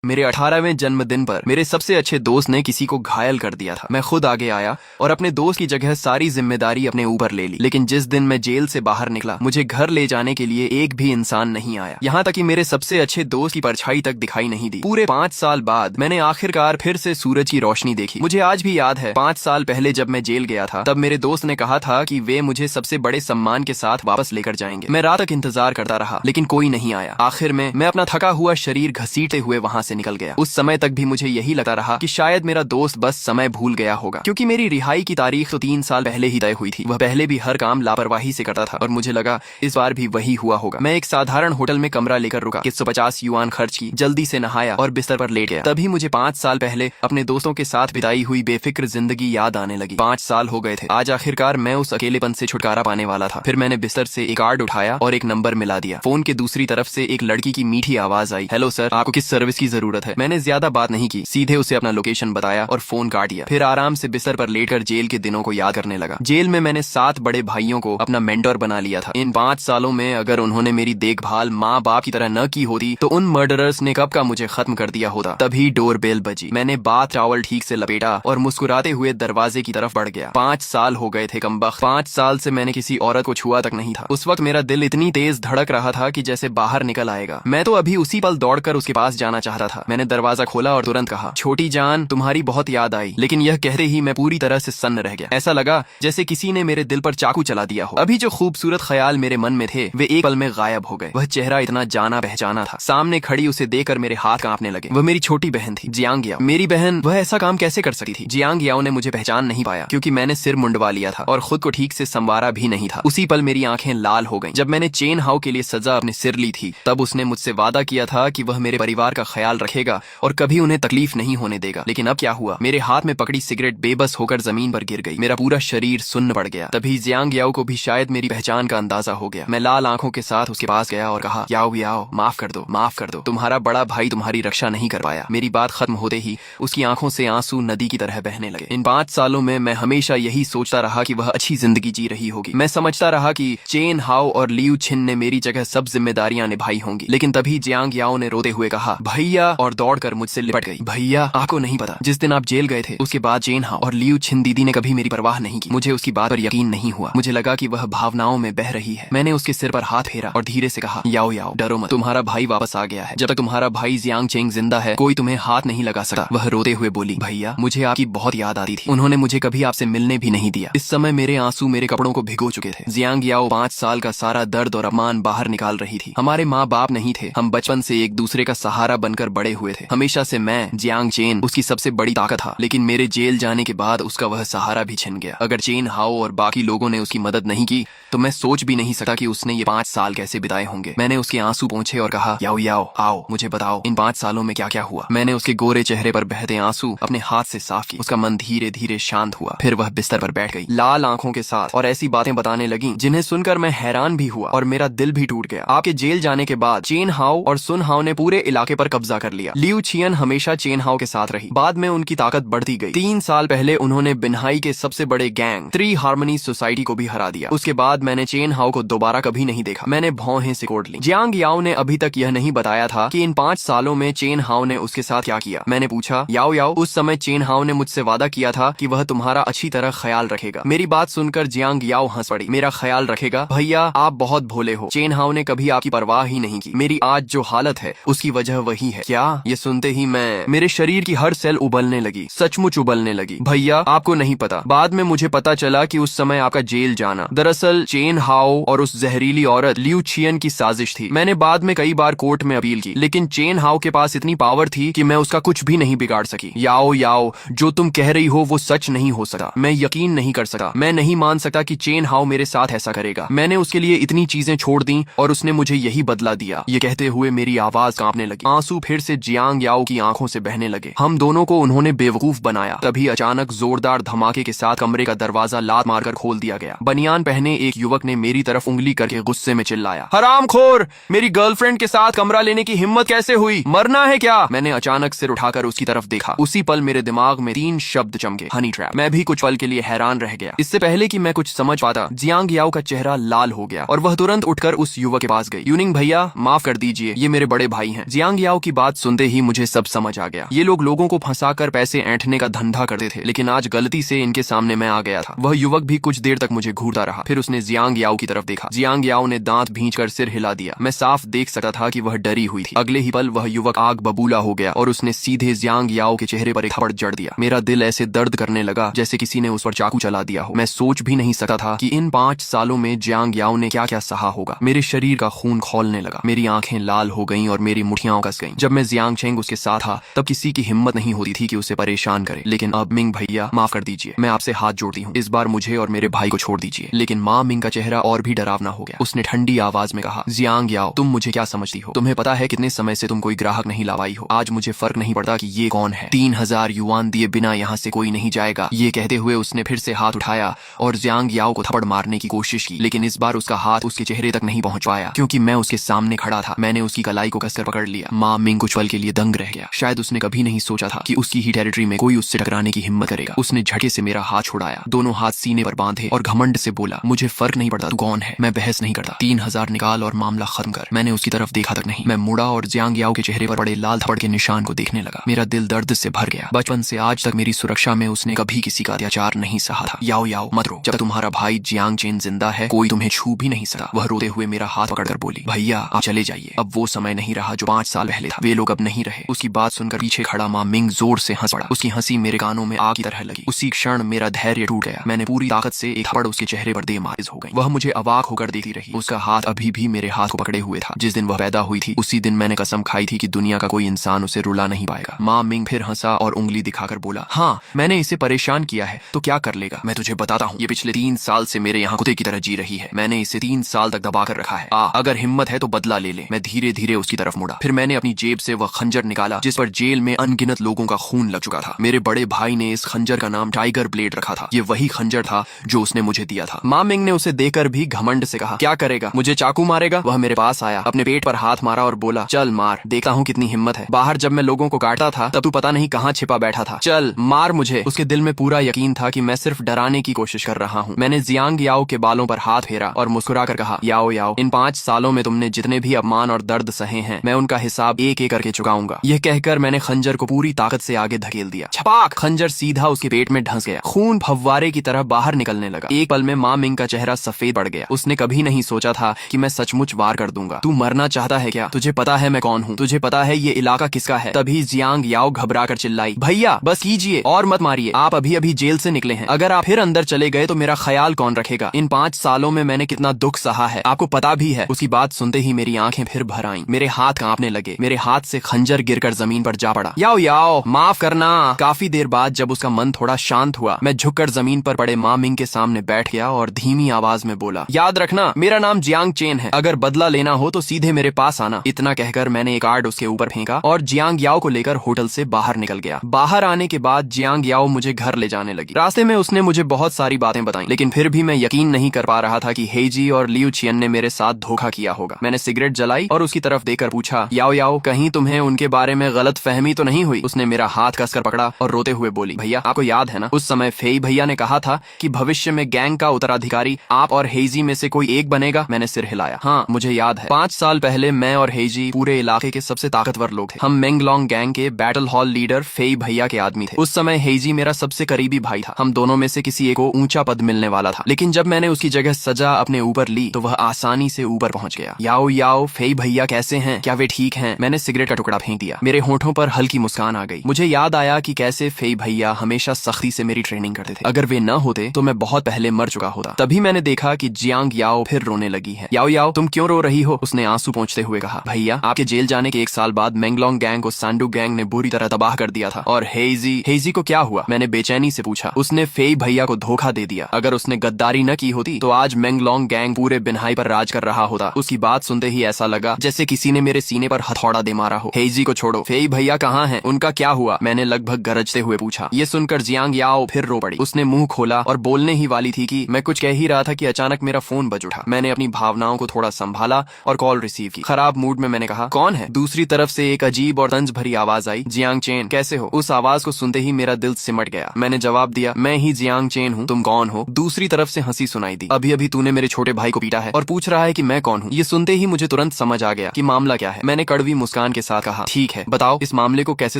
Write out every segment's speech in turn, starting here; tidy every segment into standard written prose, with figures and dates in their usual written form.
मेरे 18वें जन्मदिन पर मेरे सबसे अच्छे दोस्त ने किसी को घायल कर दिया था। मैं खुद आगे आया और अपने दोस्त की जगह सारी जिम्मेदारी अपने ऊपर ले ली। लेकिन जिस दिन मैं जेल से बाहर निकला, मुझे घर ले जाने के लिए एक भी इंसान नहीं आया। यहाँ तक कि मेरे सबसे अच्छे दोस्त की परछाई तक दिखाई नहीं दी। पूरे 5 साल बाद मैंने आखिरकार फिर से सूरज की रोशनी देखी। मुझे आज भी याद है, 5 साल पहले जब मैं जेल गया था, तब मेरे दोस्त ने कहा था कि वे मुझे सबसे बड़े सम्मान के साथ वापस लेकर जाएंगे। मैं रात तक इंतजार करता रहा, लेकिन कोई नहीं आया। आखिर में मैं अपना थका हुआ शरीर घसीटते हुए वहाँ से निकल गया। उस समय तक भी मुझे यही लगता रहा कि शायद मेरा दोस्त बस समय भूल गया होगा, क्योंकि मेरी रिहाई की तारीख तो 3 साल पहले ही तय हुई थी। वह पहले भी हर काम लापरवाही से करता था और मुझे लगा इस बार भी वही हुआ होगा। मैं एक साधारण होटल में कमरा लेकर रुका, 150 युआन खर्च की, जल्दी से नहाया और बिस्तर पर लेट गया। तभी मुझे 5 साल पहले अपने दोस्तों के साथ बिताई हुई बेफिक्र जिंदगी याद आने लगी। 5 साल हो गए थे। आज आखिरकार मैं उस अकेलेपन से छुटकारा पाने वाला था। फिर मैंने बिस्तर से एक कार्ड उठाया और एक नंबर मिला दिया। फोन के दूसरी तरफ से एक लड़की की मीठी आवाज आई, हेलो सर, आपको किस सर्विस की जरूरत है? मैंने ज्यादा बात नहीं की, सीधे उसे अपना लोकेशन बताया और फोन काट दिया। फिर आराम से बिस्तर पर लेटकर जेल के दिनों को याद करने लगा। जेल में मैंने 7 बड़े भाइयों को अपना मेंटर बना लिया था। इन 5 सालों में अगर उन्होंने मेरी देखभाल माँ बाप की तरह न की होती, तो उन मर्डरर्स ने कब का मुझे खत्म कर दिया होता। तभी डोर बेल बजी। मैंने बाथ टॉवल ठीक से लपेटा और मुस्कुराते हुए दरवाजे की तरफ बढ़ गया। 5 साल हो गए थे कमबख्त। 5 साल से मैंने किसी औरत को छुआ तक नहीं था। उस वक्त मेरा दिल इतनी तेज धड़क रहा था कि जैसे बाहर निकल आएगा। मैं तो अभी उसी पल दौड़कर उसके पास जाना चाहता था। मैंने दरवाजा खोला और तुरंत कहा, छोटी जान, तुम्हारी बहुत याद आई। लेकिन यह कहते ही मैं पूरी तरह से सन्न रह गया। ऐसा लगा जैसे किसी ने मेरे दिल पर चाकू चला दिया हो। अभी जो खूबसूरत ख्याल मेरे मन में थे, वे एक पल में गायब हो गए। वह चेहरा इतना जाना पहचाना था। सामने खड़ी उसे देखकर मेरे हाथ कांपने लगे। वह मेरी छोटी बहन थी, जियांग याओ। मेरी बहन, वह ऐसा काम कैसे कर सकती थी? जियांग याओ ने मुझे पहचान नहीं पाया, क्योंकि मैंने सिर मुंडवा लिया था और खुद को ठीक से संवारा भी नहीं था। उसी पल मेरी आंखें लाल हो गईं। जब मैंने चेन हाउ के लिए सजा अपने सिर ली थी, तब उसने मुझसे वादा किया था कि वह मेरे परिवार का ख्याल रखेगा और कभी उन्हें तकलीफ नहीं होने देगा। लेकिन अब क्या हुआ? मेरे हाथ में पकड़ी सिगरेट बेबस होकर जमीन पर गिर गई। मेरा पूरा शरीर सुन्न पड़ गया। तभी जियांग याओ को भी शायद मेरी पहचान का अंदाजा हो गया। मैं लाल आंखों के साथ उसके पास गया और कहा, याओ याओ, माफ कर दो, माफ कर दो। तुम्हारा बड़ा भाई तुम्हारी रक्षा नहीं कर पाया। मेरी बात खत्म होते ही उसकी आंखों से आंसू नदी की तरह बहने लगे। इन 5 सालों में मैं हमेशा यही सोचता रहा कि वह अच्छी जिंदगी जी रही होगी। मैं समझता रहा कि चेन हाओ और लियू छिन ने मेरी जगह सब जिम्मेदारियां निभाई होंगी। लेकिन तभी जियांग याओ ने रोते हुए कहा, भैया, और दौड़कर मुझसे लिपट गई। भैया, आपको नहीं पता, जिस दिन आप जेल गए थे, उसके बाद चेन हाओ और लियू छिन दीदी ने कभी मेरी परवाह नहीं की। मुझे उसकी बात पर यकीन नहीं हुआ। मुझे लगा कि वह भावनाओं में बह रही है। मैंने उसके सिर पर हाथ फेरा और धीरे से कहा, याओ याओ, डरो मत, तुम्हारा भाई वापस आ गया है। जब तक तुम्हारा भाई जियांग चेंग जिंदा है, कोई तुम्हें हाथ नहीं लगा सकता। वह रोते हुए बोली, भैया, मुझे आपकी बहुत याद आती थी। उन्होंने मुझे कभी आपसे मिलने भी नहीं दिया। इस समय मेरे आंसू मेरे कपड़ों को भिगो चुके थे। जियांग याओ 5 साल का सारा दर्द और अपमान बाहर निकाल रही थी। हमारे माँ बाप नहीं थे। हम बचपन से एक दूसरे का सहारा बनकर बड़े हुए थे। हमेशा से मैं, जियांग चेन, उसकी सबसे बड़ी ताकत था। लेकिन मेरे जेल जाने के बाद उसका वह सहारा भी छिन गया। अगर चेन हाओ और बाकी लोगों ने उसकी मदद नहीं की, तो मैं सोच भी नहीं सकता कि उसने ये 5 साल कैसे बिताए होंगे। मैंने उसके आंसू पोंछे और कहा, याओ याओ, आओ, मुझे बताओ, इन 5 सालों में क्या क्या हुआ? मैंने उसके गोरे चेहरे पर बहते आंसू अपने हाथ से साफ किए। उसका मन धीरे धीरे शांत हुआ। फिर वह बिस्तर पर बैठ गई, लाल आंखों के साथ, और ऐसी बातें बताने लगी जिन्हें सुनकर मैं हैरान भी हुआ और मेरा दिल भी टूट गया। आपके जेल जाने के बाद चेन हाओ और सुन हाओ ने पूरे इलाके पर कब्जा कर लिया। लियू छियन हमेशा चेन हाओ के साथ रही। बाद में उनकी ताकत बढ़ती गई। 3 साल पहले उन्होंने बिनहाई के सबसे बड़े गैंग 3 हार्मनी सोसाइटी को भी हरा दिया। उसके बाद मैंने चेन हाओ को दोबारा कभी नहीं देखा। मैंने भौहें सिकोड़ ली। जियांग याओ ने अभी तक यह नहीं बताया था कि इन 5 सालों में चेन हाओ ने उसके साथ क्या किया। मैंने पूछा, याओ याओ, उस समय चेन हाओ ने मुझसे वादा किया था कि वह तुम्हारा अच्छी तरह ख्याल रखेगा। मेरी बात सुनकर जियांग याओ हंस पड़ी। मेरा ख्याल रखेगा? भैया, आप बहुत भोले हो। चेन हाओ ने कभी आपकी परवाह ही नहीं की। मेरी आज जो हालत है, उसकी वजह वही है। क्या? ये सुनते ही मेरे शरीर की हर सेल उबलने लगी, सचमुच उबलने लगी। भैया, आपको नहीं पता, बाद में मुझे पता चला कि उस समय आपका जेल जाना दरअसल चेन हाओ और उस जहरीली औरत लियू छियन की साजिश थी। मैंने बाद में कई बार कोर्ट में अपील की, लेकिन चेन हाओ के पास इतनी पावर थी कि मैं उसका कुछ भी नहीं बिगाड़ सकी। याओ याओ, जो तुम कह रही हो वो सच नहीं हो सकता। मैं यकीन नहीं कर सकता। मैं नहीं मान सकता कि चेन हाओ मेरे साथ ऐसा करेगा। मैंने उसके लिए इतनी चीजें छोड़ दी और उसने मुझे यही बदला दिया। ये कहते हुए मेरी आवाज कांपने लगी। आंसू फिर से जियांग याओ की आंखों से बहने लगे। हम दोनों को उन्होंने बेवकूफ बनाया। तभी अचानक जोरदार धमाके के साथ कमरे का दरवाजा लात मारकर खोल दिया गया। बनियान पहने एक युवक ने मेरी तरफ उंगली करके गुस्से में चिल्लाया, हरामखोर, मेरी गर्लफ्रेंड के साथ कमरा लेने की हिम्मत कैसे हुई? मरना है क्या? मैंने अचानक सिर उठाकर उसकी तरफ देखा। उसी पल मेरे दिमाग में 3 शब्द चमके, हनी ट्रैप। मैं भी कुछ पल के लिए हैरान रह गया। इससे पहले कि मैं कुछ समझ पाता, जियांग याओ का चेहरा लाल हो गया और वह तुरंत उठकर उस युवक के पास गई। यूनिंग भैया, माफ कर दीजिए, ये मेरे बड़े भाई हैं। जियांग याओ की बात बात सुनते ही मुझे सब समझ आ गया। ये लोग लोगों को फंसाकर पैसे ऐंठने का धंधा करते थे, लेकिन आज गलती से इनके सामने मैं आ गया था। वह युवक भी कुछ देर तक मुझे घूरता रहा, फिर उसने जियांग याओ की तरफ देखा। जियांग याओ ने दांत भींचकर सिर हिला दिया। मैं साफ देख सकता था कि वह डरी हुई थी। अगले ही पल वह युवक आग बबूला हो गया और उसने सीधे जियांग याओ के चेहरे पर एक थप्पड़ जड़ दिया। मेरा दिल ऐसे दर्द करने लगा जैसे किसी ने उस पर चाकू चला दिया हो। मैं सोच भी नहीं सकता था कि इन 5 सालों में जियांग याओ ने क्या क्या सहा होगा। मेरे शरीर का खून खौलने लगा, मेरी आंखें लाल हो गईं और मेरी मुठियां कस गईं। जब मैं जियांग चेंग उसके साथ था तब किसी की हिम्मत नहीं होती थी कि उसे परेशान करे, लेकिन अब मिंग भैया माफ कर दीजिए, मैं आपसे हाथ जोड़ती हूँ, इस बार मुझे और मेरे भाई को छोड़ दीजिए। लेकिन माँ मिंग का चेहरा और भी डरावना हो गया। उसने ठंडी आवाज में कहा, जियांग याओ, तुम मुझे क्या समझती हो? तुम्हें पता है कितने समय से तुम कोई ग्राहक नहीं लावाई हो। आज मुझे फर्क नहीं पड़ता कि ये कौन है। 3000 युआन दिए बिना यहाँ से कोई नहीं जाएगा। ये कहते हुए उसने फिर से हाथ उठाया और जियांग याओ को थप्पड़ मारने की कोशिश की, लेकिन इस बार उसका हाथ उसके चेहरे तक नहीं पहुंच पाया क्योंकि मैं उसके सामने खड़ा था। मैंने उसकी कलाई को कसकर पकड़ लिया। माँ मिंग कुछ पल के लिए दंग रह गया। शायद उसने कभी नहीं सोचा था कि उसकी ही टेरिटरी में कोई उससे टकराने की हिम्मत करेगा। उसने झटके से मेरा हाथ छुड़ाया, दोनों हाथ सीने पर बांधे और घमंड से बोला, मुझे फर्क नहीं पड़ता तू कौन है, मैं बहस नहीं करता। 3000 निकाल और मामला खत्म कर। मैंने उसकी तरफ देखा तक नहीं। मैं मुड़ा और जियांग याओ के चेहरे पर पड़े लाल थप्पड़ के निशान को देखने लगा। मेरा दिल दर्द से भर गया। बचपन से आज तक मेरी सुरक्षा में उसने कभी किसी का अत्याचार नहीं सहा था। याओ याओ मत रो, जब तुम्हारा भाई जियांग चेन जिंदा है कोई तुम्हें छू भी नहीं सकता। वह रोते हुए मेरा हाथ पकड़कर बोली, भैया आप चले जाइए, अब वो समय नहीं रहा जो 5 साल पहले था। वे लोग अब नहीं रहे। उसकी बात सुनकर पीछे खड़ा माँ मिंग जोर से हंस पड़ा। उसकी हंसी मेरे कानों में आग की तरह लगी। उसी क्षण मेरा धैर्य टूट गया। मैंने पूरी ताकत से एक थप्पड़ उसके चेहरे पर दे मारिज हो गई। वह मुझे अवाक होकर देखती रही। उसका हाथ अभी भी मेरे हाथ को पकड़े हुए था। जिस दिन वह पैदा हुई थी उसी दिन मैंने कसम खाई थी कि दुनिया का कोई इंसान उसे रुला नहीं पाएगा। माँ मिंग फिर हंसा और उंगली दिखाकर बोला, हाँ मैंने इसे परेशान किया है तो क्या कर लेगा, मैं तुझे बताता हूँ। ये पिछले 3 साल से मेरे यहाँ कुत्ते की तरह जी रही है। मैंने इसे 3 साल तक दबाकर रखा है। अगर हिम्मत है तो बदला ले ले। मैं धीरे धीरे उसकी तरफ मुड़ा। फिर मैंने अपनी जेब से वह खंजर निकाला जिस पर जेल में अनगिनत लोगों का खून लग चुका था। मेरे बड़े भाई ने इस खंजर का नाम टाइगर ब्लेड रखा था। ये वही खंजर था जो उसने मुझे दिया था। माँ मिंग ने उसे देकर भी घमंड से कहा, क्या करेगा, मुझे चाकू मारेगा? वह मेरे पास आया, अपने पेट पर हाथ मारा और बोला, चल मार, देखता हूँ कितनी हिम्मत है। बाहर जब मैं लोगों को काटता था तब तू पता नहीं कहाँ छिपा बैठा था, चल मार मुझे। उसके दिल में पूरा यकीन था कि मैं सिर्फ डराने की कोशिश कर रहा हूँ। मैंने जियांग याओ के बालों पर हाथ फेरा और मुस्कुरा कर कहा, याओ याओ, इन 5 सालों में तुमने जितने भी अपमान और दर्द सहे हैं मैं उनका हिसाब एक एक करके चुकाऊंगा। यह कहकर मैंने खंजर को पूरी ताकत से आगे धकेल दिया। छपाक, खंजर सीधा उसके पेट में ढंस गया। खून फव्वारे की तरह बाहर निकलने लगा। एक पल में माँ मिंग का चेहरा सफेद पड़ गया। उसने कभी नहीं सोचा था कि मैं सचमुच वार कर दूंगा। तू मरना चाहता है क्या? तुझे पता है मैं कौन हूँ? तुझे पता है ये इलाका किसका है? तभी जियांग याओ घबरा कर चिल्लाई, भैया बस कीजिए और मत मारिए, आप अभी अभी जेल से निकले हैं। अगर आप फिर अंदर चले गए तो मेरा ख्याल कौन रखेगा? इन 5 सालों में मैंने कितना दुख सहा है आपको पता भी है। उसकी बात सुनते ही मेरी आंखें फिर भर आईं। मेरे हाथ कांपने लगे। मेरे हाथ से खंजर गिरकर जमीन पर जा पड़ा। याओ याओ माफ करना। काफी देर बाद जब उसका मन थोड़ा शांत हुआ मैं झुककर जमीन पर पड़े माँ मिंग के सामने बैठ गया और धीमी आवाज में बोला, याद रखना मेरा नाम जियांग चेन है, अगर बदला लेना हो तो सीधे मेरे पास आना। इतना कहकर मैंने एक कार्ड उसके ऊपर फेंका और जियांग याओ को लेकर होटल से बाहर निकल गया। बाहर आने के बाद जियांग याओ मुझे घर ले जाने लगी। रास्ते में उसने मुझे बहुत सारी बातें बताई, लेकिन फिर भी मैं यकीन नहीं कर पा रहा था कि हेजी और लियू चियन ने मेरे साथ धोखा किया होगा। मैंने सिगरेट जलाई और उसकी तरफ देकर पूछा, याओ याओ कहीं तुम्हें उनके बारे में गलत फहमी तो नहीं हुई? उसने मेरा हाथ कसकर पकड़ा और रोते हुए बोली, भैया आपको याद है ना उस समय फेई भैया ने कहा था कि भविष्य में गैंग का उत्तराधिकारी आप और हेजी में से कोई एक बनेगा? मैंने सिर हिलाया। हाँ मुझे याद है, 5 साल पहले मैं और हेजी पूरे इलाके के सबसे ताकतवर लोग थे। हम मेंगलोंग गैंग के बैटल हॉल लीडर फेई भैया के आदमी थे। उस समय हेजी मेरा सबसे करीबी भाई था। हम दोनों में से किसी एक को ऊंचा पद मिलने वाला था, लेकिन जब मैंने उसकी जगह सजा अपने ऊपर ली तो वह आसानी से ऊपर पहुंच गया। याओ याओ फेई भैया कैसे हैं? क्या वे ठीक हैं? मैंने सिगरेट का टुकड़ा फेंक दिया। मेरे होठों पर हल्की मुस्कान आ गई। मुझे याद आया कि कैसे फेई भैया हमेशा सख्ती से मेरी ट्रेनिंग करते थे। अगर वे न होते तो मैं बहुत पहले मर चुका होता। तभी मैंने देखा कि जियांग याओ फिर रोने लगी है। याओ याओ तुम क्यों रो रही हो? उसने आंसू पोंछते हुए कहा, भैया आपके जेल जाने के 1 साल बाद मेंगलोंग गैंग को सांडू गैंग ने बुरी तरह तबाह कर दिया था। और हेजी को क्या हुआ? मैंने बेचैनी से पूछा। उसने फेई भैया को धोखा दे दिया। अगर उसने गद्दारी न की होती तो आज मेंगलोंग गैंग पूरे बिन्हाई पर राज कर रहा होता। उसकी बात सुनते ही ऐसा लगा जैसे किसी ने मेरे सीने पर हथौड़ा दे मारा हो। हेजी को छोड़ो, फेई भैया कहाँ हैं? उनका क्या हुआ? मैंने लगभग गरजते हुए पूछा। ये सुनकर जियांग याओ फिर रो पड़ी। उसने मुंह खोला और बोलने ही वाली थी कि मैं कुछ कह ही रहा था कि अचानक मेरा फोन बज उठा। मैंने अपनी भावनाओं को थोड़ा संभाला और कॉल रिसीव की। खराब मूड में मैंने कहा, कौन है? दूसरी तरफ से एक अजीब और तंज भरी आवाज आई, जियांग चेन कैसे हो? उस आवाज को सुनते ही मेरा दिल सिमट गया। मैंने जवाब दिया, मैं ही जियांग चेन हूँ, तुम कौन हो? दूसरी तरफ से हंसी सुनाई दी। अभी अभी तूने मेरे छोटे भाई को पीटा है और पूछ रहा है कि मैं कौन हूँ। ये सुनते ही मुझे तुरंत समझ आ गया कि मामला क्या है। मैंने कड़वी मुस्कान के साथ कहा, ठीक है, बताओ इस मामले को कैसे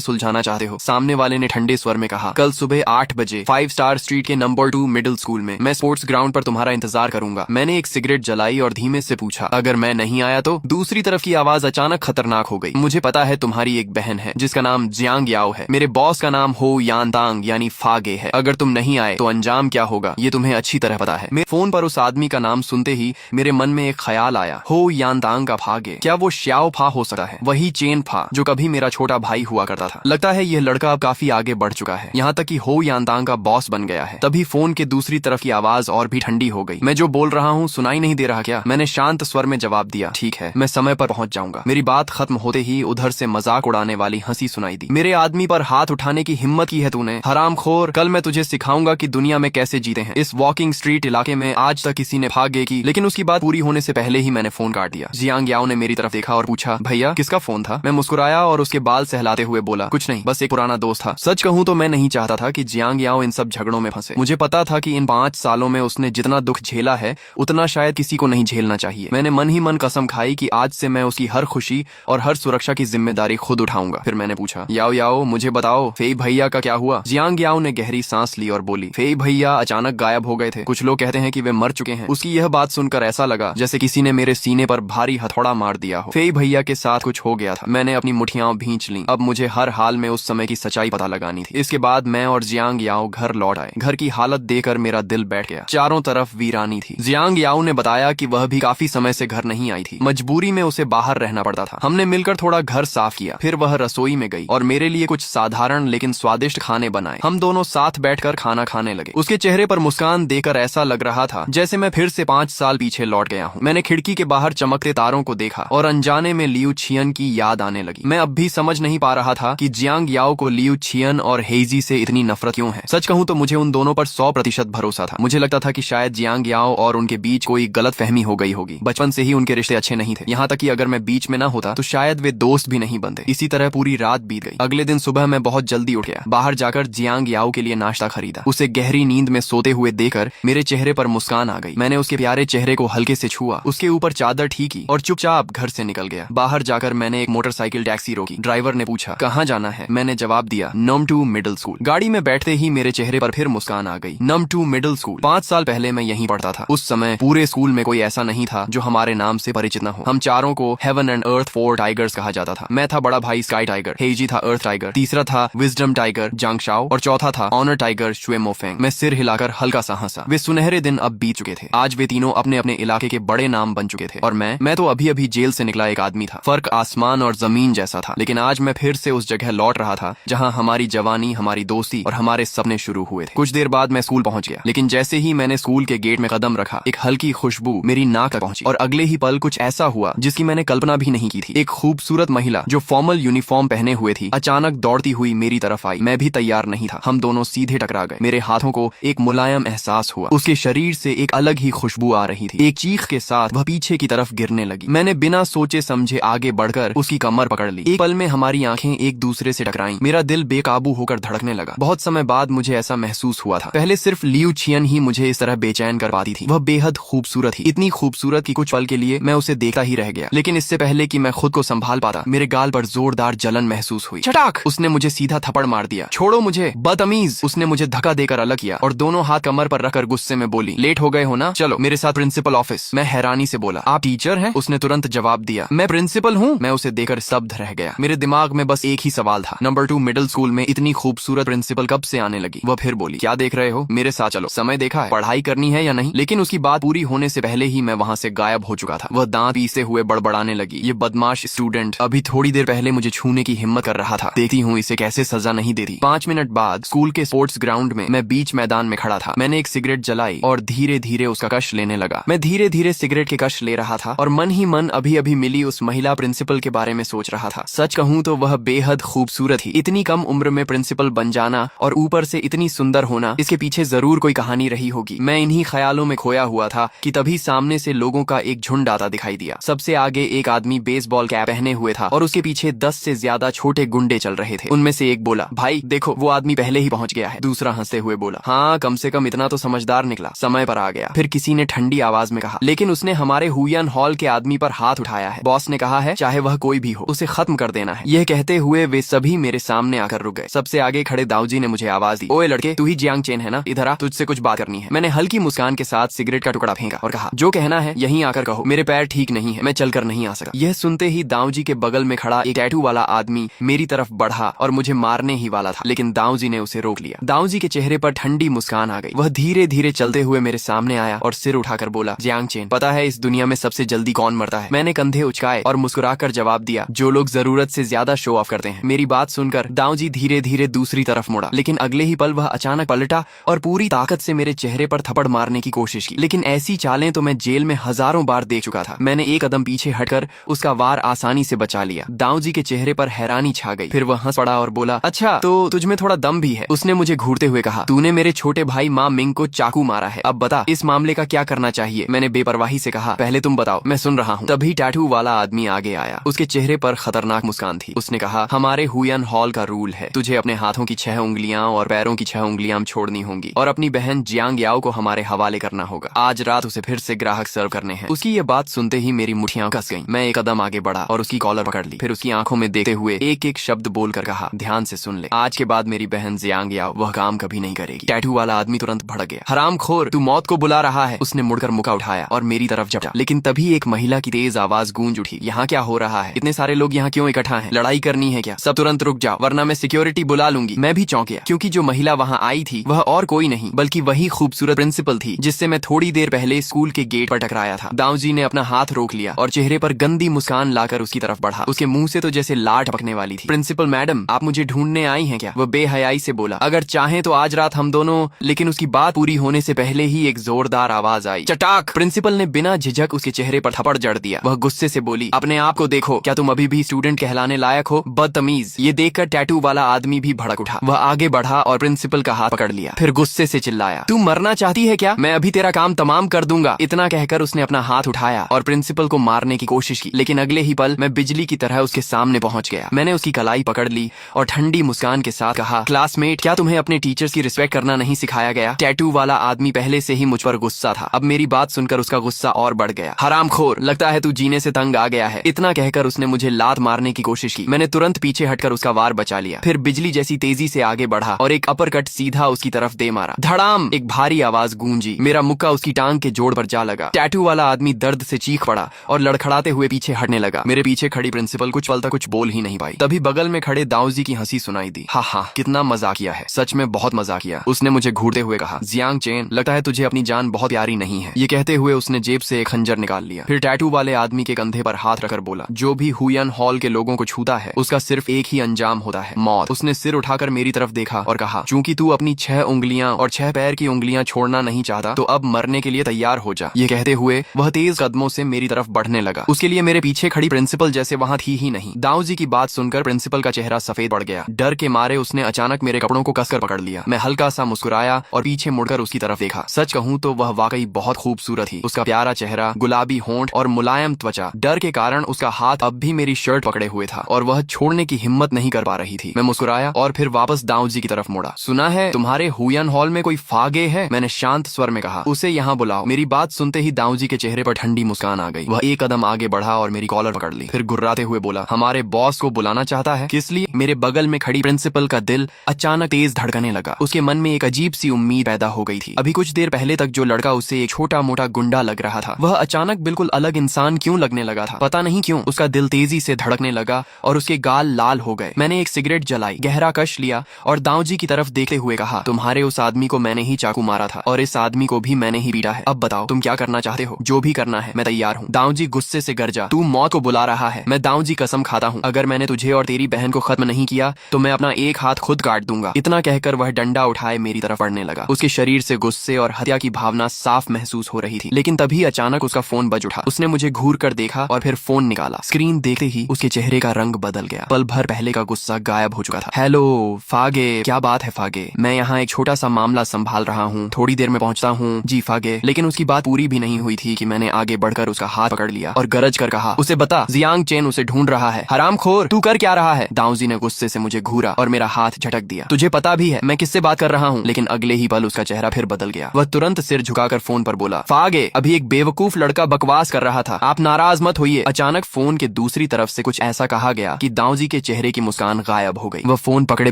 सुलझाना चाहते हो। सामने वाले ने ठंडे स्वर में कहा, कल सुबह 8 बजे 5 स्टार स्ट्रीट के नंबर 2 मिडिल स्कूल में मैं स्पोर्ट्स ग्राउंड पर तुम्हारा इंतजार करूंगा। मैंने एक सिगरेट जलाई और धीमे से पूछा, अगर मैं नहीं आया तो? दूसरी तरफ की आवाज अचानक खतरनाक हो गई। मुझे पता है तुम्हारी एक बहन है जिसका नाम जियांग याओ है। मेरे बॉस का नाम हो यानतांग यानी फागे है। अगर तुम नहीं आए तो अंजाम क्या होगा ये तुम्हें अच्छी तरह पता है। मेरे फोन पर उस आदमी का नाम सुनते ही मेरे मन में एक ख्याल आया, हो यानतांग का फागे, क्या वो श्याओ फा हो सकता है? वही चेन फा जो कभी मेरा छोटा भाई हुआ करता था। लगता है यह लड़का अब काफी आगे बढ़ चुका है, यहाँ तक कि हो यानतांग का बॉस बन गया है। तभी फोन के दूसरी तरफ की आवाज और भी ठंडी हो गई। मैं जो बोल रहा हूँ सुनाई नहीं दे रहा क्या? मैंने शांत स्वर में जवाब दिया, ठीक है, मैं समय पर पहुंच जाऊंगा। मेरी बात खत्म होते ही उधर से मजाक उड़ाने वाली हंसी सुनाई दी। मेरे आदमी पर हाथ उठाने की हिम्मत की है तूने, हरामखोर। कल मैं तुझे सिखाऊंगा कि दुनिया में कैसे जीते हैं। इस वॉकिंग स्ट्रीट इलाके में आज तक किसी ने भागे की। लेकिन उसकी बात पूरी होने से पहले ही मैंने फोन काट दिया। जियांग याओ ने मेरी तरफ देखा और पूछा, भैया किसका फोन था? मैं मुस्कुराया और उसके बाल सहलाते हुए बोला, कुछ नहीं, बस एक पुराना दोस्त था। सच कहूं तो मैं नहीं चाहता था कि जियांग याओ इन सब झगड़ों में फंसे। मुझे पता था कि इन 5 सालों में उसने जितना दुख झेला है उतना शायद किसी को नहीं झेलना चाहिए। मैंने मन ही मन कसम खाई कि आज से मैं उसकी हर खुशी और हर सुरक्षा की जिम्मेदारी खुद उठाऊंगा। फिर मैंने पूछा, याओ याओ मुझे बताओ फेई भैया का क्या हुआ? जियांग याओ ने गहरी सांस ली और बोली, फेई भैया अचानक गायब हो गए थे। कुछ लोग कहते हैं कि वे मर चुके हैं। उसकी यह बात सुनकर ऐसा लगा जैसे किसी ने मेरे सीने पर भारी हथौड़ा मार दिया हो। फेई भैया के साथ कुछ हो गया था। मैंने अपनी मुठियां भींच ली। अब मुझे हर हाल में उस समय की सच्चाई पता लगानी थी। इसके बाद मैं और जियांग याओ घर लौट आए। घर की हालत देखकर मेरा दिल बैठ गया। चारों तरफ वीरानी थी। जियांग याओ ने बताया कि वह भी काफी समय से घर नहीं आई थी। मजबूरी में उसे बाहर रहना पड़ता था। हमने मिलकर थोड़ा घर साफ किया। फिर वह रसोई में गई और मेरे लिए कुछ साधारण लेकिन स्वादिष्ट खाने बनाए। हम दोनों साथ बैठकर खाना खाने लगे। उसके चेहरे पर मुस्कान देखकर ऐसा लग रहा था जैसे मैं फिर से 5 साल पीछे लौट गया हूँ। मैंने खिड़की के बाहर चमकते तारों को देखा और अनजाने में लियू छियन की याद आने लगी। मैं अब भी समझ नहीं पा रहा था कि जियांग याओ को लियू छियन और हेजी से इतनी नफरत क्यों है। सच कहूं तो मुझे उन दोनों पर 100% भरोसा था। मुझे लगता था कि शायद जियांग याओ और उनके बीच कोई गलतफहमी हो गई होगी। बचपन से ही उनके रिश्ते अच्छे नहीं थे। यहाँ तक कि अगर मैं बीच में न होता तो शायद वे दोस्त भी नहीं बनते। इसी तरह पूरी रात बीत गई। अगले दिन सुबह मैं बहुत जल्दी उठ गया। बाहर जाकर जियांग याओ के लिए नाश्ता खरीदा। उसे गहरी नींद में सोते हुए देखकर मेरे चेहरे पर मुस्कान आ गई। मैंने उसके प्यारे चेहरे को हल्के से छुआ, उसके ऊपर चादर ठीकी और चुपचाप घर से निकल गया। बाहर जाकर मैंने एक मोटरसाइकिल टैक्सी रोकी। ड्राइवर ने पूछा, कहाँ जाना है? मैंने जवाब दिया, नम 2 मिडिल स्कूल। गाड़ी में बैठते ही मेरे चेहरे पर फिर मुस्कान आ गई। नम 2 मिडिल स्कूल। 5 साल पहले मैं यहीं पढ़ता था। उस समय पूरे स्कूल में कोई ऐसा नहीं था जो हमारे नाम से परिचित न हो। हम चारों को हेवन एंड अर्थ 4 टाइगर्स कहा जाता था। मैं था बड़ा भाई स्काई टाइगर, हेजी था अर्थ टाइगर, तीसरा था विजडम टाइगर जांग शाओ और चौथा था ऑनर टाइगर शुए मोफेंग। मैं सिर हिलाकर हल्का सा हंसा। वे सुनहरे दिन अब बीत चुके थे। आज वे तीनों अपने अपने इलाके के बड़े नाम बन चुके थे और मैं तो अभी अभी जेल से निकला एक आदमी था। फर्क आसमान और जमीन जैसा था। लेकिन आज मैं फिर से उस जगह लौट रहा था जहाँ हमारी जवानी, हमारी दोस्ती और हमारे सपने शुरू हुए थे। कुछ देर बाद मैं स्कूल पहुंच गया। लेकिन जैसे ही मैंने स्कूल के गेट में कदम रखा, एक हल्की खुशबू मेरी नाक तक पहुंची और अगले ही पल कुछ ऐसा हुआ जिसकी मैंने कल्पना भी नहीं की थी। एक खूबसूरत महिला जो फॉर्मल यूनिफॉर्म पहने हुए थी अचानक दौड़ती हुई मेरी तरफ आई। मैं भी तैयार नहीं था। हम दोनों सीधे टकरा गए। मेरे हाथों को एक मुलायम एहसास हुआ। उसके शरीर से एक अलग ही खुशबू आ रही थी। एक चीख के साथ वह पीछे की तरफ गिरने लगी। मैंने बिना सोचे समझे आगे बढ़कर उसकी कमर पकड़ ली। एक पल में हमारी आंखें एक दूसरे से टकराईं। मेरा दिल बेकाबू होकर धड़कने लगा। बहुत समय बाद मुझे ऐसा महसूस हुआ था। पहले सिर्फ लियू छियन ही मुझे इस तरह बेचैन कर पाती थी। वह बेहद खूबसूरत थी, इतनी खूबसूरत कि कुछ पल के लिए मैं उसे देखता ही रह गया। लेकिन इससे पहले कि मैं खुद को संभाल पाता, मेरे गाल पर जोरदार जलन महसूस हुई। चटाक! उसने मुझे सीधा थप्पड़ मार दिया। छोड़ो मुझे, बदतमीज! उसने मुझे धक्का देकर अलग किया और दोनों हाथ कमर पर रखकर गुस्से में बोली, लेट हो गए हो ना, चलो मेरे साथ प्रिंसिपल ऑफिस। मैं हैरानी से बोला, आप टीचर हैं? उसने तुरंत जवाब दिया, मैं प्रिंसिपल हूँ। मैं उसे देखकर स्तब्ध रह गया। मेरे दिमाग में बस एक ही सवाल था, नंबर 2 मिडिल स्कूल में इतनी खूबसूरत प्रिंसिपल कब से आने लगी? वह फिर बोली, क्या देख रहे हो? मेरे साथ चलो। समय देखा है, पढ़ाई करनी है या नहीं? लेकिन उसकी बात पूरी होने से पहले ही मैं वहाँ से गायब हो चुका था। वह दांत पीसते हुए बड़बड़ाने लगी, ये बदमाश स्टूडेंट अभी थोड़ी देर पहले मुझे छूने की हिम्मत कर रहा था। देखती हूँ इसे कैसे सजा नहीं देती। 5 मिनट बाद स्कूल के स्पोर्ट्स ग्राउंड में मैं बीच मैदान में खड़ा था। मैंने एक सिगरेट जलाई और धीरे धीरे उसका कश लेने लगा। मैं धीरे धीरे सिगरेट के कश ले रहा था और मन ही मन अभी अभी मिली उस महिला प्रिंसिपल के बारे में सोच रहा था। सच कहूँ तो वह बेहद खूबसूरत थी। इतनी कम उम्र में प्रिंसिपल बन जाना और ऊपर से इतनी सुंदर होना, इसके पीछे जरूर कोई कहानी रही होगी। मैं इन्हीं ख्यालों में खोया हुआ था कि तभी सामने से लोगों का एक झुंड आता दिखाई दिया। सबसे आगे एक आदमी बेसबॉल कैप पहने हुए था और उसके पीछे 10 से ज्यादा छोटे गुंडे चल रहे थे। उनमें से एक बोला, भाई देखो वो आदमी पहले ही पहुंच गया है। दूसरा हंसते हुए बोला, हाँ कम से कम इतना तो समझदार निकला, समय पर आ गया। फिर किसी ने ठंडी आवाज में कहा, लेकिन उसने हमारे हुयन हॉल के आदमी पर हाथ उठाया है। बॉस ने कहा है चाहे वह कोई भी भी हो उसे खत्म कर देना है। यह कहते हुए वे सभी मेरे सामने आकर रुक गए। सबसे आगे खड़े दाऊजी ने मुझे आवाज दी, ओए लड़के, तू ही जियांग चेन है ना? इधर आ, तुझसे कुछ बात करनी है। मैंने हल्की मुस्कान के साथ सिगरेट का टुकड़ा फेंका और कहा, जो कहना है यहीं आकर कहो, मेरे पैर ठीक नहीं है, मैं चलकर नहीं आ सका। यह सुनते ही दाऊजी के बगल में खड़ा एक टैटू वाला आदमी मेरी तरफ बढ़ा और मुझे मारने ही वाला था, लेकिन दाऊजी ने उसे रोक लिया। दाऊजी के चेहरे पर ठंडी मुस्कान आ गई। वह धीरे धीरे चलते हुए मेरे सामने आया और सिर उठाकर बोला, जियांग चेन, पता है इस दुनिया में सबसे जल्दी कौन मरता है? मैंने कंधे उचकाए और मुस्कुराकर जवाब दिया, जो लोग जरूरत से ज्यादा शो ऑफ करते हैं। मेरी बात सुनकर दाऊजी धीरे धीरे दूसरी तरफ मुड़ा, लेकिन अगले ही पल वह अचानक पलटा और पूरी ताकत से मेरे चेहरे पर थप्पड़ मारने की कोशिश की। लेकिन ऐसी चालें तो मैं जेल में हजारों बार देख चुका था। मैंने एक कदम पीछे हटकर उसका वार आसानी से बचा लिया। दाऊजी के चेहरे पर हैरानी छा गई। फिर वह हंस पड़ा और बोला, अच्छा तो तुझमें थोड़ा दम भी है। उसने मुझे घूरते हुए कहा, तूने मेरे छोटे भाई मा मिंग को चाकू मारा है, अब बता इस मामले का क्या करना चाहिए? मैंने बेपरवाही से कहा, पहले तुम बताओ, मैं सुन रहा हूँ। तभी टैटू वाला आदमी आगे आया। उसके चेहरे पर खतरनाक मुस्कान थी। उसने कहा, हमारे हुयन हॉल का रूल है, तुझे अपने हाथों की 6 उंगलियां और पैरों की 6 उंगलियां छोड़नी होंगी और अपनी बहन जियांग याओ को हमारे हवाले करना होगा। आज रात उसे फिर से ग्राहक सर्व करने हैं। उसकी ये बात सुनते ही मेरी मुठियां कस गईं। मैं एक कदम आगे बढ़ा और उसकी कॉलर पकड़ ली। फिर उसकी आंखों में देखते हुए एक एक शब्द बोलकर कहा, ध्यान से सुन ले, आज के बाद मेरी बहन जियांग याओ वह काम कभी नहीं करेगी। टैटू वाला आदमी तुरंत भड़क गया, हरामखोर, तू मौत को बुला रहा है। उसने मुड़कर मुका उठाया और मेरी तरफ झपटा, लेकिन तभी एक महिला की तेज आवाज गूंज उठी, यहाँ क्या हो रहा है? इतने सारे लोग यहाँ क्यों इकट्ठा हैं? लड़ाई करनी है क्या? सब तुरंत रुक जाओ वरना मैं सिक्योरिटी बुला लूंगी। मैं भी चौंक गया, क्योंकि जो महिला वहाँ आई थी वह और कोई नहीं बल्कि वही खूबसूरत प्रिंसिपल थी जिससे मैं थोड़ी देर पहले स्कूल के गेट पर टकराया था। दाऊजी ने अपना हाथ रोक लिया और चेहरे पर गंदी मुस्कान लाकर उसकी तरफ बढ़ा। उसके मुंह से तो जैसे लार टपकने वाली थी। प्रिंसिपल मैडम, आप मुझे ढूंढने आई हैं क्या? वह बेहयाई से बोला। अगर चाहें तो आज रात हम दोनों। लेकिन उसकी बात पूरी होने से पहले ही एक जोरदार आवाज आई, चटाक। प्रिंसिपल ने बिना झिझक उसके चेहरे पर थप्पड़ जड़ दिया। वह गुस्से से बोली, अपने आप को देखो, क्या तुम अभी भी स्टूडेंट कहलाने लायक हो? बदतमीज। ये देखकर टैटू वाला आदमी भी भड़क उठा। वह आगे बढ़ा और प्रिंसिपल का हाथ पकड़ लिया। फिर गुस्से से चिल्लाया, तू मरना चाहती है क्या? मैं अभी तेरा काम तमाम कर दूंगा। इतना कहकर उसने अपना हाथ उठाया और प्रिंसिपल को मारने की कोशिश की, लेकिन अगले ही पल मैं बिजली की तरह उसके सामने पहुंच गया। मैंने उसकी कलाई पकड़ ली और ठंडी मुस्कान के साथ कहा, क्लासमेट, क्या तुम्हें अपने टीचर्स की रिस्पेक्ट करना नहीं सिखाया गया? टैटू वाला आदमी पहले से ही मुझ पर गुस्सा था। अब मेरी बात सुनकर उसका गुस्सा और बढ़ गया। हरामखोर, लगता है तू जीने से तंग आ गया है। इतना कहकर उसने मुझे लात मारने की कोशिश की। मैंने तुरंत पीछे हटकर उसका वार बचा लिया। फिर बिजली जैसी तेजी से आगे बढ़ा और एक अपरकट सीधा उसकी तरफ दे मारा। धड़ाम, एक भारी आवाज गूंजी। मेरा मुक्का उसकी टांग के जोड़ पर जा लगा। टैटू वाला आदमी दर्द से चीख पड़ा और लड़खड़ाते हुए पीछे हटने लगा। मेरे पीछे खड़ी प्रिंसिपल कुछ पल तक कुछ बोल ही नहीं पाई। तभी बगल में खड़े दाऊजी की हंसी सुनाई दी। हाँ, कितना मजाकिया है, सच में बहुत मजाकिया। उसने मुझे घूरते हुए कहा, जियांग चेन, लगता है तुझे अपनी जान बहुत प्यारी नहीं है। ये कहते हुए उसने जेब से एक खंजर निकाल लिया। फिर टैटू वाले आदमी के कंधे पर हाथ रखकर बोला, जो भी हुयन हॉल के लोगों को छूता है उसका सिर्फ एक ही अंजाम होता है, मौत। उसने सिर उठाकर मेरी तरफ देखा और कहा, चूंकि तू अपनी 6 उंगलियां और 6 पैर की उंगलियां छोड़ना नहीं चाहता तो अब मरने के लिए तैयार हो जा। ये कहते हुए वह तेज कदमों से मेरी तरफ बढ़ने लगा। उसके लिए मेरे पीछे खड़ी प्रिंसिपल जैसे वहां थी ही नहीं। दाऊजी की बात सुनकर प्रिंसिपल का चेहरा सफेद पड़ गया। डर के मारे उसने अचानक मेरे कपड़ों को कसकर पकड़ लिया। मैं हल्का सा मुस्कुराया और पीछे मुड़कर उसकी तरफ देखा। सच कहूं तो वह वाकई बहुत खूबसूरत थी। उसका प्यारा चेहरा, गुलाबी होंठ और मुलायम त्वचा। डर के कारण उसका हाथ अब भी मेरी शर्ट पकड़े हुए था और वह छोड़ने की हिम्मत नहीं कर पा रही थी। मैं मुस्कुराया और फिर वापस दाऊजी की तरफ मुड़ा। सुना है तुम्हारे हुयन हॉल में कोई फागे है? मैंने शांत स्वर में कहा। उसे यहाँ बुलाओ। मेरी बात सुनते ही दाऊजी के चेहरे पर ठंडी मुस्कान आ गई। वह एक कदम आगे बढ़ा और मेरी कॉलर पकड़ ली। फिर गुर्राते हुए बोला, हमारे बॉस को बुलाना चाहता है? किस लिए? मेरे बगल में खड़ी प्रिंसिपल का दिल अचानक तेज धड़कने लगा। उसके मन में एक अजीब सी उम्मीद पैदा हो गई थी। अभी कुछ देर पहले तक जो लड़का उसे एक छोटा मोटा गुंडा लग रहा था, वह अचानक बिल्कुल अलग इंसान क्यों लगने लगा था? पता नहीं क्यों उसका दिल तेजी से धड़कने लगा और उसके गाल लाल हो गए। मैंने एक सिगरेट जलाई, गहरा कश लिया और दाऊजी की तरफ देखते हुए कहा, तुम्हारे उस आदमी को मैंने ही चाकू मारा था और इस आदमी को भी मैंने ही पीटा है। अब बताओ तुम क्या करना चाहते हो? जो भी करना है मैं तैयार हूँ। दाऊजी गुस्से से गरजा, तू मौत को बुला रहा है। मैं दाऊजी कसम खाता हूँ, अगर मैंने तुझे और तेरी बहन को खत्म नहीं किया तो मैं अपना एक हाथ खुद काट दूंगा। इतना कहकर वह डंडा उठाए मेरी तरफ बढ़ने लगा। उसके शरीर से गुस्से और हत्या की भावना साफ महसूस हो रही थी। लेकिन तभी अचानक उसका फोन बज उठा। उसने मुझे घूर कर देखा और फिर फोन निकाला। स्क्रीन देखते ही उसके चेहरे का रंग बदल गया। पल भर पहले का गुस्सा गायब हो चुका था। हेलो फागे, क्या बात है फागे? मैं यहाँ एक छोटा सा मामला संभाल रहा हूँ, थोड़ी देर में पहुँचता हूँ। जी फागे। लेकिन उसकी बात पूरी भी नहीं हुई थी कि मैंने आगे बढ़कर उसका हाथ पकड़ लिया और गरज कर कहा, उसे बता, जियांग चेन उसे ढूंढ रहा है। हरामखोर, तू कर क्या रहा है? दाऊजी ने गुस्से से मुझे घूरा और मेरा हाथ झटक दिया। तुझे पता भी है मैं किससे बात कर रहा हूँ? लेकिन अगले ही पल उसका चेहरा फिर बदल गया। वह तुरंत सिर झुकाकर फोन पर बोला, फागे, अभी एक बेवकूफ लड़का बकवास कर रहा था, आप नाराज मत होइए। अचानक फोन के दूसरी दूसरी तरफ से कुछ ऐसा कहा गया कि दाऊजी के चेहरे की मुस्कान गायब हो गई। वह फोन पकड़े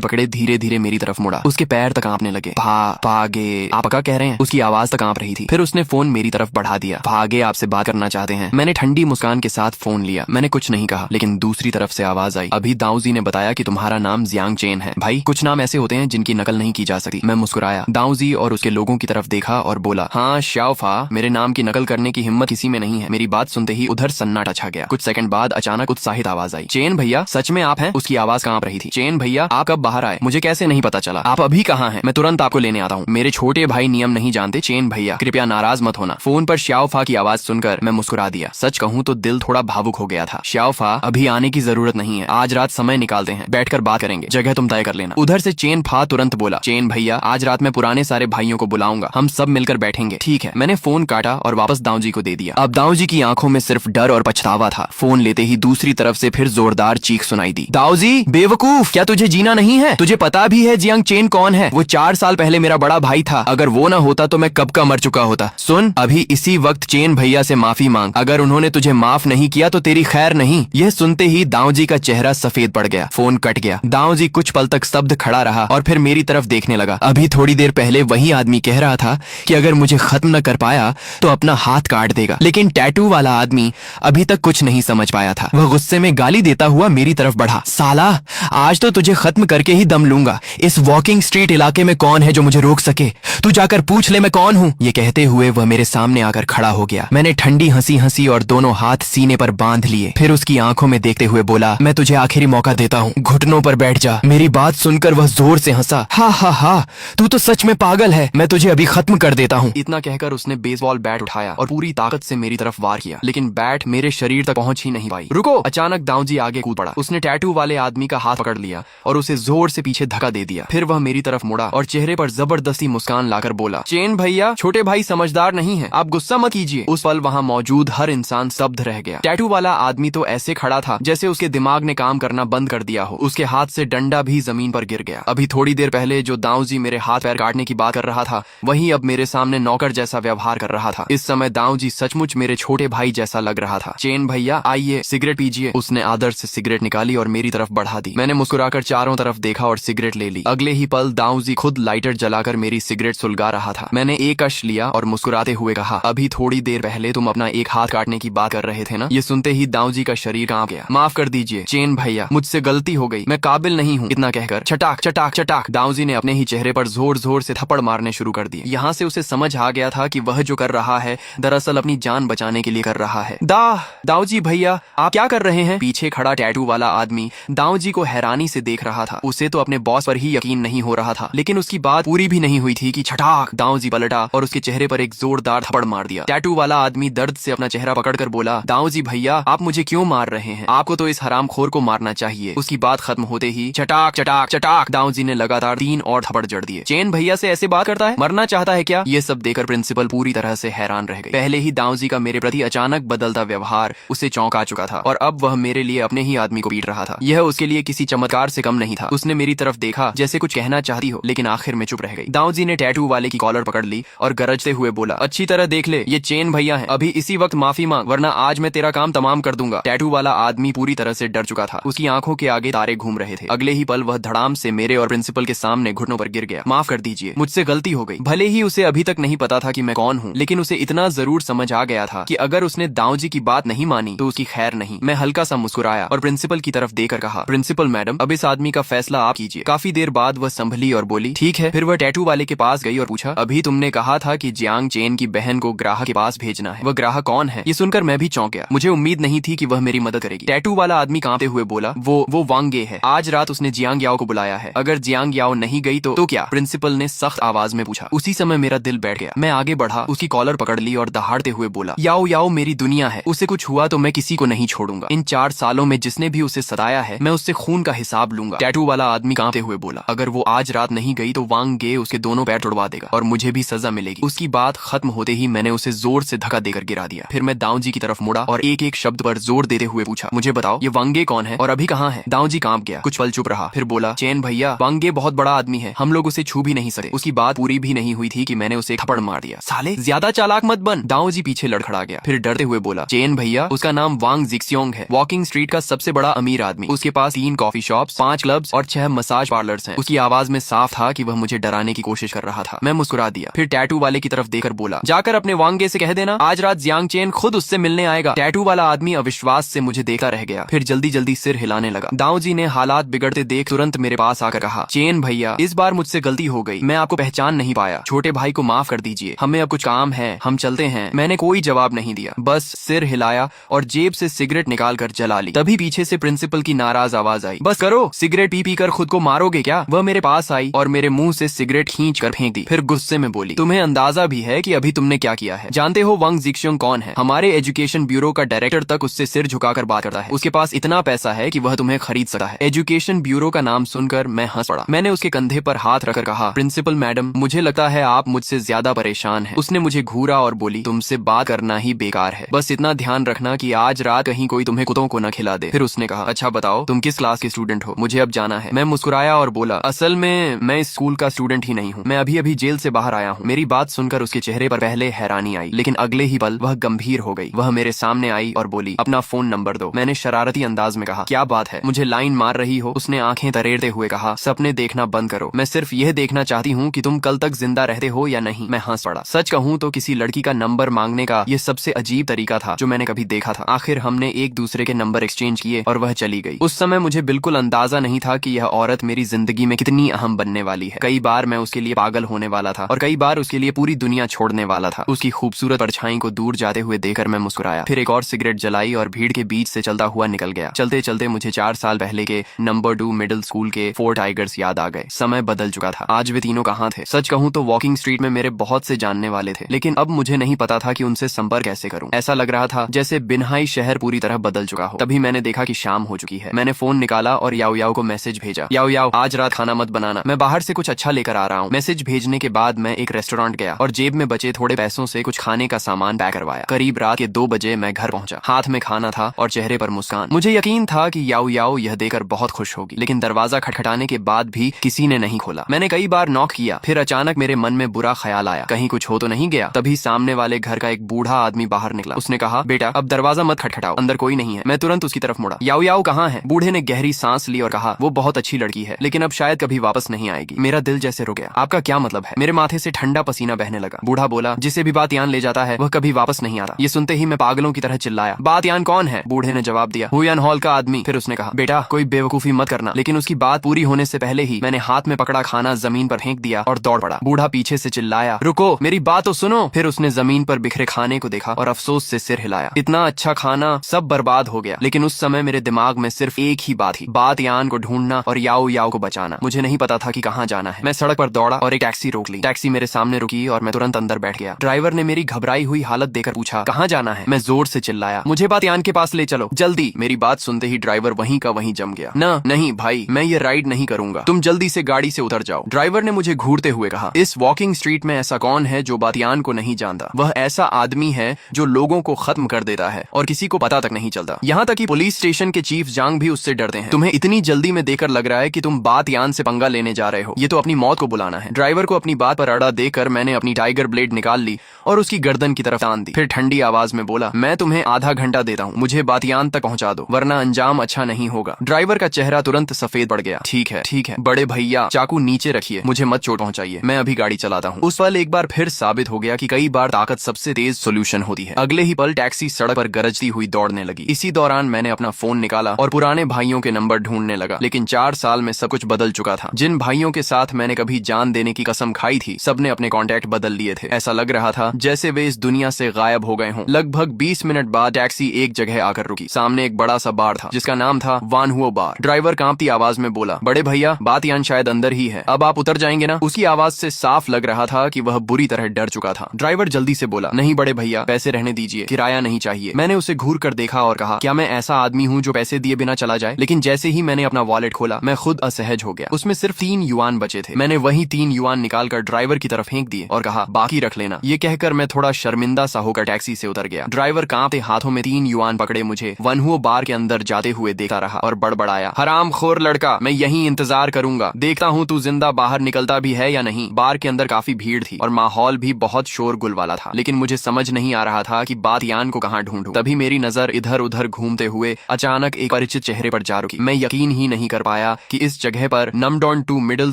पकड़े धीरे धीरे मेरी तरफ मुड़ा। उसके पैर तक कांपने लगे। भागे। आप क्या कह रहे हैं? उसकी आवाज तक कांप रही थी। फिर उसने फोन मेरी तरफ बढ़ा दिया। भागे, आपसे बात करना चाहते हैं। मैंने ठंडी मुस्कान के साथ फोन लिया। मैंने कुछ नहीं कहा, लेकिन दूसरी तरफ से आवाज आई, अभी दाऊजी ने बताया कि तुम्हारा नाम जियांग चेन है। भाई, कुछ नाम ऐसे होते हैं जिनकी नकल नहीं की जा सकती। मैं मुस्कुराया। दाऊजी और उसके लोगों की तरफ देखा और बोला, हाँ शाओफा, मेरे नाम की नकल करने की हिम्मत किसी में नहीं है। मेरी बात सुनते ही उधर सन्नाटा छा गया। कुछ सेकंड बाद अचानक उत्साहित आवाज आई, चेन भैया, सच में आप हैं? उसकी आवाज कांप रही थी। चेन भैया, आप कब बाहर आए? मुझे कैसे नहीं पता चला? आप अभी कहाँ हैं? मैं तुरंत आपको लेने आता हूँ। मेरे छोटे भाई नियम नहीं जानते। चेन भैया, कृपया नाराज मत होना। फोन पर शाओफा की आवाज सुनकर मैं मुस्कुरा दिया। सच कहूँ तो दिल थोड़ा भावुक हो गया था। शाओफा, अभी आने की जरूरत नहीं है। आज रात समय निकालते हैं, बैठकर बात करेंगे। जगह तुम तय कर लेना। उधर से चेन फा तुरंत बोला, चेन भैया, आज रात मैं पुराने सारे भाइयों को बुलाऊंगा, हम सब मिलकर बैठेंगे। ठीक है। मैंने फोन काटा और वापस दाऊजी को दे दिया। अब दाऊजी की आंखों में सिर्फ डर और पछतावा था। फोन लेते ही दूसरी तरफ से फिर जोरदार चीख सुनाई दी, दाऊजी बेवकूफ, क्या तुझे जीना नहीं है? तुझे पता भी है जियांग चेन कौन है? वो 4 साल पहले मेरा बड़ा भाई था। अगर वो ना होता तो मैं कब का मर चुका होता। सुन, अभी इसी वक्त चेन भैया से माफी मांग। अगर उन्होंने तुझे माफ नहीं किया तो तेरी खैर नहीं। यह सुनते ही दाऊजी का चेहरा सफेद पड़ गया। फोन कट गया। दाऊजी कुछ पल तक स्तब्ध खड़ा रहा और फिर मेरी तरफ देखने लगा। अभी थोड़ी देर पहले वही आदमी कह रहा था कि अगर मुझे खत्म न कर पाया तो अपना हाथ काट देगा, लेकिन टैटू वाला आदमी अभी तक कुछ नहीं समझ पाया था। वह गुस्से में गाली देता हुआ मेरी तरफ बढ़ा, साला, आज तो तुझे खत्म करके ही दम लूंगा। इस वॉकिंग स्ट्रीट इलाके में कौन है जो मुझे रोक सके? तू जाकर पूछ ले मैं कौन हूँ। ये कहते हुए वह मेरे सामने आकर खड़ा हो गया। मैंने ठंडी हंसी हंसी और दोनों हाथ सीने पर बांध लिए। फिर उसकी आंखों में देखते हुए बोला, मैं तुझे आखिरी मौका देता हूँ, घुटनों पर बैठ जा। मेरी बात सुनकर वह जोर से हंसा, हा हा हा, तू तो सच में पागल है, मैं तुझे अभी खत्म कर देता हूँ। इतना कहकर उसने बेसबॉल बैट उठाया और पूरी ताकत से मेरी तरफ वार किया, लेकिन बैट मेरे शरीर तक पहुंच ही नहीं पाई। रुको! अचानक दाऊजी आगे कूद पड़ा। उसने टैटू वाले आदमी का हाथ पकड़ लिया और उसे जोर से पीछे धक्का दे दिया। फिर वह मेरी तरफ मुड़ा और चेहरे पर जबरदस्ती मुस्कान लाकर बोला, चेन भैया, छोटे भाई समझदार नहीं है, आप गुस्सा मत कीजिए। उस पल वहाँ मौजूद हर इंसान स्तब्ध रह गया। टैटू वाला आदमी तो ऐसे खड़ा था जैसे उसके दिमाग ने काम करना बंद कर दिया हो। उसके हाथ से डंडा भी जमीन पर गिर गया। अभी थोड़ी देर पहले जो दाऊजी मेरे हाथ पैर काटने की बात कर रहा था, वही अब मेरे सामने नौकर जैसा व्यवहार कर रहा था। इस समय दाऊजी सचमुच मेरे छोटे भाई जैसा लग रहा था। चेन भैया, आइए सिगरेट पीजिए। उसने आदर से सिगरेट निकाली और मेरी तरफ बढ़ा दी। मैंने मुस्कुराकर चारों तरफ देखा और सिगरेट ले ली। अगले ही पल दाऊजी खुद लाइटर जलाकर मेरी सिगरेट सुलगा रहा था। मैंने एक कश लिया और मुस्कुराते हुए कहा, अभी थोड़ी देर पहले तुम अपना एक हाथ काटने की बात कर रहे थे ना? ये सुनते ही दाऊजी का शरीर कांप गया। माफ कर दीजिए चेन भैया, मुझसे गलती हो गई, मैं काबिल नहीं हूँ। इतना कहकर चटाक चटाक चटाक दाऊजी ने अपने ही चेहरे पर जोर जोर से थप्पड़ मारने शुरू कर दिए। यहाँ से उसे समझ आ गया था कि वह जो कर रहा है दरअसल अपनी जान बचाने के लिए कर रहा है। दाऊजी भैया, आप क्या कर रहे हैं? पीछे खड़ा टैटू वाला आदमी दाऊजी को हैरानी से देख रहा था। उसे तो अपने बॉस पर ही यकीन नहीं हो रहा था, लेकिन उसकी बात पूरी भी नहीं हुई थी कि छटाक दाऊजी पलटा और उसके चेहरे पर एक जोरदार थप्पड़ मार दिया। टैटू वाला आदमी दर्द से अपना चेहरा पकड़कर बोला, दाऊजी भैया, आप मुझे क्यों मार रहे हैं? आपको तो इस हरामखोर को मारना चाहिए। उसकी बात खत्म होते ही चटाक चटाक चटाक दाऊजी ने लगातार 3 और थप्पड़ जड़ दिए। चेन भैया से ऐसे बात करता है? मरना चाहता है क्या? ये सब देखकर प्रिंसिपल पूरी तरह से हैरान रह गई। पहले ही दाऊजी का मेरे प्रति अचानक बदलता व्यवहार उसे चौंका चुका था और अब वह मेरे लिए अपने ही आदमी को पीट रहा था। यह उसके लिए किसी चमत्कार से कम नहीं था। उसने मेरी तरफ देखा जैसे कुछ कहना चाहती हो, लेकिन आखिर में चुप रह गई। दाऊजी ने टैटू वाले की कॉलर पकड़ ली और गरजते हुए बोला, अच्छी तरह देख ले, ये चेन भैया है, अभी इसी वक्त माफी मांग, वरना आज मैं तेरा काम तमाम कर दूंगा। टैटू वाला आदमी पूरी तरह से डर चुका था। उसकी आंखों के आगे तारे घूम रहे थे। अगले ही पल वह धड़ाम से मेरे और प्रिंसिपल के सामने घुटनों पर गिर गया। माफ कर दीजिए, मुझसे गलती हो गई। भले ही उसे अभी तक नहीं पता था कि मैं कौन हूँ, लेकिन उसे इतना जरूर समझ आ गया था कि अगर उसने दाऊजी की बात नहीं मानी तो उसकी खैर नहीं। मैं हल्का सा मुस्कुराया और प्रिंसिपल की तरफ देखकर कहा, प्रिंसिपल मैडम, अब इस आदमी का फैसला आप कीजिए। काफी देर बाद वह संभली और बोली, ठीक है। फिर वह टैटू वाले के पास गई और पूछा, अभी तुमने कहा था कि जियांग चेन की बहन को ग्राहक के पास भेजना है, वह ग्राहक कौन है? ये सुनकर मैं भी चौंक गया। मुझे उम्मीद नहीं थी कि वह मेरी मदद करेगी। टैटू वाला आदमी कांपते हुए बोला, वो वांग गे है, आज रात उसने जियांग याओ को बुलाया है, अगर जियांग याओ नहीं गई तो क्या? प्रिंसिपल ने सख्त आवाज में पूछा। उसी समय मेरा दिल बैठ गया। मैं आगे बढ़ा, उसकी कॉलर पकड़ ली और दहाड़ते हुए बोला, याओ याओ मेरी दुनिया है, उसे कुछ हुआ तो मैं किसी को नहीं छोड़ूंगा। इन 4 सालों में जिसने भी उसे सताया है मैं उससे खून का हिसाब लूंगा। टैटू वाला आदमी कांपते हुए बोला, अगर वो आज रात नहीं गई तो वांग गे उसके दोनों पैर तोड़वा देगा और मुझे भी सजा मिलेगी। उसकी बात खत्म होते ही मैंने उसे जोर से धक्का देकर गिरा दिया। फिर मैं दाऊजी की तरफ मुड़ा और एक एक शब्द पर जोर देते हुए पूछा, मुझे बताओ ये वांगे कौन है और अभी कहाँ है? दाऊजी कांप गया, कुछ पल चुप रहा, फिर बोला, चेन भैया, वांगे बहुत बड़ा आदमी है, हम लोग उसे छू भी नहीं सकते। उसकी बात पूरी भी नहीं हुई थी कि मैंने उसे थप्पड़ मार दिया। साले, ज्यादा चालाक मत बन। दाऊजी पीछे लड़खड़ा गया, फिर डरते हुए बोला, चेन भैया, उसका नाम वांग जिक्सी जिक्स्योंग है, वॉकिंग स्ट्रीट का सबसे बड़ा अमीर आदमी। उसके पास 3 कॉफी शॉप्स, 5 क्लब्स और 6 मसाज पार्लर्स हैं। उसकी आवाज में साफ था कि वह मुझे डराने की कोशिश कर रहा था। मैं मुस्कुरा दिया, फिर टैटू वाले की तरफ देखकर बोला, जाकर अपने वांगे से कह देना आज रात जियांग चेन खुद उससे मिलने आएगा। टैटू वाला आदमी अविश्वास से मुझे देखता रह गया, फिर जल्दी जल्दी सिर हिलाने लगा। दाऊ जी ने हालात बिगड़ते देख तुरंत मेरे पास आकर कहा, चेन भैया इस बार मुझसे गलती हो गई, मैं आपको पहचान नहीं पाया, छोटे भाई को माफ कर दीजिए, हमें अब कुछ काम है, हम चलते हैं। मैंने कोई जवाब नहीं दिया, बस सिर हिलाया और जेब से सिगरेट निकाल कर जला ली। तभी पीछे से प्रिंसिपल की नाराज आवाज आई, बस करो, सिगरेट पी पी कर खुद को मारोगे क्या। वह मेरे पास आई और मेरे मुंह से सिगरेट खींच कर फेंक दी, फिर गुस्से में बोली, तुम्हें अंदाजा भी है कि अभी तुमने क्या किया है। जानते हो वांग जिक्स्योंग कौन है? हमारे एजुकेशन ब्यूरो का डायरेक्टर तक उससे सिर झुकाकर बात करता है। उसके पास इतना पैसा है कि वह तुम्हें खरीद सकता है। एजुकेशन ब्यूरो का नाम सुनकर मैं हंस पड़ा। मैंने उसके कंधे पर हाथ रखकर कहा, प्रिंसिपल मैडम, मुझे लगता है आप मुझसे ज्यादा परेशान हैं। उसने मुझे घूरा और बोली, तुमसे बात करना ही बेकार है, बस इतना ध्यान रखना कि आज रात कहीं कोई तुम्हें कुत्तों को न खिला दे। फिर उसने कहा, अच्छा बताओ तुम किस क्लास के स्टूडेंट हो, मुझे अब जाना है। मैं मुस्कुराया और बोला, असल में मैं इस स्कूल का स्टूडेंट ही नहीं हूँ, मैं अभी अभी जेल से बाहर आया हूँ। मेरी बात सुनकर उसके चेहरे पर पहले हैरानी आई, लेकिन अगले ही पल वह गंभीर हो गई। वह मेरे सामने आई और बोली, अपना फोन नंबर दो। मैंने शरारती अंदाज में कहा, क्या बात है, मुझे लाइन मार रही हो? उसने आंखें तरेरते हुए कहा, सपने देखना बंद करो, मैं सिर्फ यह देखना चाहती हूँ कि तुम कल तक जिंदा रहते हो या नहीं। मैं हंस पड़ा। सच कहूँ तो किसी लड़की का नंबर मांगने का यह सबसे अजीब तरीका था जो मैंने कभी देखा था। आखिर हमने एक दूसरे के नंबर एक्सचेंज किए और वह चली गई। उस समय मुझे बिल्कुल अंदाजा नहीं था कि यह औरत मेरी जिंदगी में कितनी अहम बनने वाली है। कई बार मैं उसके लिए पागल होने वाला था और कई बार उसके लिए पूरी दुनिया छोड़ने वाला था। उसकी खूबसूरत परछाई को दूर जाते हुए देखकर मैं मुस्कुराया, फिर एक और सिगरेट जलाई और भीड़ के बीच से चलता हुआ निकल गया। चलते चलते मुझे 4 साल पहले के नंबर 2 मिडिल स्कूल के 4 टाइगर्स याद आ गए। समय बदल चुका था, आज वे तीनों कहाँ थे? सच कहूँ तो वॉकिंग स्ट्रीट में मेरे बहुत से जानने वाले थे, लेकिन अब मुझे नहीं पता था कि उनसे संपर्क कैसे करूं। ऐसा लग रहा था जैसे बिनहाई शहर पूरी तरह बदल चुका हो। तभी मैंने देखा कि शाम हो चुकी है। मैंने फोन निकाला और याओ याओ को मैसेज भेजा, याओ याओ आज रात खाना मत बनाना, मैं बाहर से कुछ अच्छा लेकर आ रहा हूँ। मैसेज भेजने के बाद मैं एक रेस्टोरेंट गया और जेब में बचे थोड़े पैसों से कुछ खाने का सामान पैक करवाया। करीब रात के 2 बजे मैं घर पहुंचा। हाथ में खाना था और चेहरे पर मुस्कान। मुझे यकीन था कि याओ याओ यह देकर बहुत खुश होगी, लेकिन दरवाजा खटखटाने के बाद भी किसी ने नहीं खोला। मैंने कई बार नॉक किया, फिर अचानक मेरे मन में बुरा ख्याल आया, कहीं कुछ हो तो नहीं गया। तभी सामने वाले घर का एक बूढ़ा आदमी बाहर निकला। उसने कहा, बेटा अब दरवाजा मत खटखटाओ, अंदर कोई नहीं है। मैं तुरंत उसकी तरफ मुड़ा। याओ याओ कहाँ है? बूढ़े ने गहरी सांस ली और कहा, वो बहुत अच्छी लड़की है, लेकिन अब शायद कभी वापस नहीं आएगी। मेरा दिल जैसे रुक गया। आपका क्या मतलब है? मेरे माथे से ठंडा पसीना बहने लगा। बूढ़ा बोला, जिसे भी बात यान ले जाता है वह कभी वापस नहीं आता। ये सुनते ही मैं पागलों की तरह चिल्लाया, बात यान कौन है? बूढ़े ने जवाब दिया, हुयान हॉल का आदमी। फिर उसने कहा, बेटा कोई बेवकूफी मत करना। लेकिन उसकी बात पूरी होने से पहले ही मैंने हाथ में पकड़ा खाना जमीन पर फेंक दिया और दौड़ पड़ा। बूढ़ा पीछे से चिल्लाया, रुको मेरी बात तो सुनो। फिर उसने जमीन पर बिखरे खाने को देखा और अफसोस से सिर हिलाया। इतना अच्छा खाना सब बर्बाद हो गया। लेकिन उस समय मेरे दिमाग में सिर्फ एक ही बात थी, बात यान को ढूंढना और याओ याओ को बचाना। मुझे नहीं पता था कि कहाँ जाना है। मैं सड़क पर दौड़ा और एक टैक्सी रोक ली। टैक्सी मेरे सामने रुकी और मैं तुरंत अंदर बैठ गया। ड्राइवर ने मेरी घबराई हुई हालत देखकर पूछा, कहाँ जाना है? मैं जोर से चिल्लाया, मुझे बात यान के पास ले चलो जल्दी। मेरी बात सुनते ही ड्राइवर वहीं का वहीं जम गया। ना नहीं भाई, मैं ये राइड नहीं करूंगा, तुम जल्दी से गाड़ी से उतर जाओ। ड्राइवर ने मुझे घूरते हुए कहा, इस वॉकिंग स्ट्रीट में ऐसा कौन है जो बातियान को नहीं जानता? वह ऐसा आदमी है जो लोगों को खत्म कर देता है और किसी को पता तक नहीं चलता। यहाँ तक कि पुलिस स्टेशन के चीफ जांग भी उससे डरते हैं। तुम्हें इतनी जल्दी में देखकर लग रहा है कि तुम बातियान से पंगा लेने जा रहे हो, ये तो अपनी मौत को बुलाना है। ड्राइवर को अपनी बात पर अड़ा देकर मैंने अपनी टाइगर ब्लेड निकाल ली और उसकी गर्दन की तरफ तान दी। फिर ठंडी आवाज में बोला, मैं तुम्हें आधा घंटा देता हूँ, मुझे बातियान तक पहुंचा दो, वरना अंजाम अच्छा नहीं होगा। ड्राइवर का चेहरा तुरंत सफेद पड़ गया। ठीक है बड़े भैया, चाकू नीचे रखिए, मुझे मत चोट पहुंचाइए, मैं अभी गाड़ी चलाता हूँ। उस पल एक बार फिर साबित हो गया कि कई बार ताकत सबसे तेज सोल्यूशन होती है। अगले ही पल टैक्सी सड़क पर गरजती हुई दौड़ने लगी। इसी दौरान मैंने अपना फोन निकाला और पुराने भाइयों के नंबर ढूंढने लगा। लेकिन 4 साल में सब कुछ बदल चुका था। जिन भाइयों के साथ मैंने कभी जान देने की कसम खाई थी, सबने अपने कॉन्टैक्ट बदल लिए थे। ऐसा लग रहा था जैसे वे इस दुनिया से गायब हो गए हों। लगभग 20 मिनट बाद टैक्सी एक जगह आकर रुकी। सामने एक बड़ा सा बार था जिसका नाम था वान हुओ बार। ड्राइवर कांपती आवाज में बोला, बड़े भैया बातियान शायद अंदर ही है, अब आप उतर जाएंगे ना? उसकी आवाज से साफ लग रहा था कि वह बुरी तरह डर चुका था। ड्राइवर जल्दी से बोला, नहीं बड़े भैया, पैसे रहने दीजिए, किराया नहीं चाहिए। मैंने उसे घूर कर देखा और कहा, क्या मैं ऐसा आदमी हूँ जो पैसे दिए बिना चला जाए? लेकिन जैसे ही मैंने अपना वॉलेट खोला, मैं खुद असहज हो गया। उसमें सिर्फ 3 युआन बचे थे। मैंने वही 3 युआन निकालकर ड्राइवर की तरफ फेंक दिए और कहा, बाकी रख लेना। ये कहकर मैं थोड़ा शर्मिंदा सा होकर टैक्सी से उतर गया। ड्राइवर कांपते हाथों में 3 युआन पकड़े मुझे वनहुओ बार के अंदर जाते हुए देखता रहा और बड़बड़ाया, हरामखोर लड़का, मैं यहीं इंतजार करूंगा, देखता हूँ तू जिंदा बाहर निकलता भी है या नहीं। बार के अंदर काफी भीड़ थी और माहौल भी बहुत शोरगुल वाला था, लेकिन मुझे समझ नहीं आ रहा था कि बातियान को कहाँ ढूंढूं। तभी मेरी नजर इधर उधर घूमते हुए अचानक एक परिचित चेहरे पर जा रुकी। मैं यकीन ही नहीं कर पाया कि इस जगह पर नमडॉन 2 मिडिल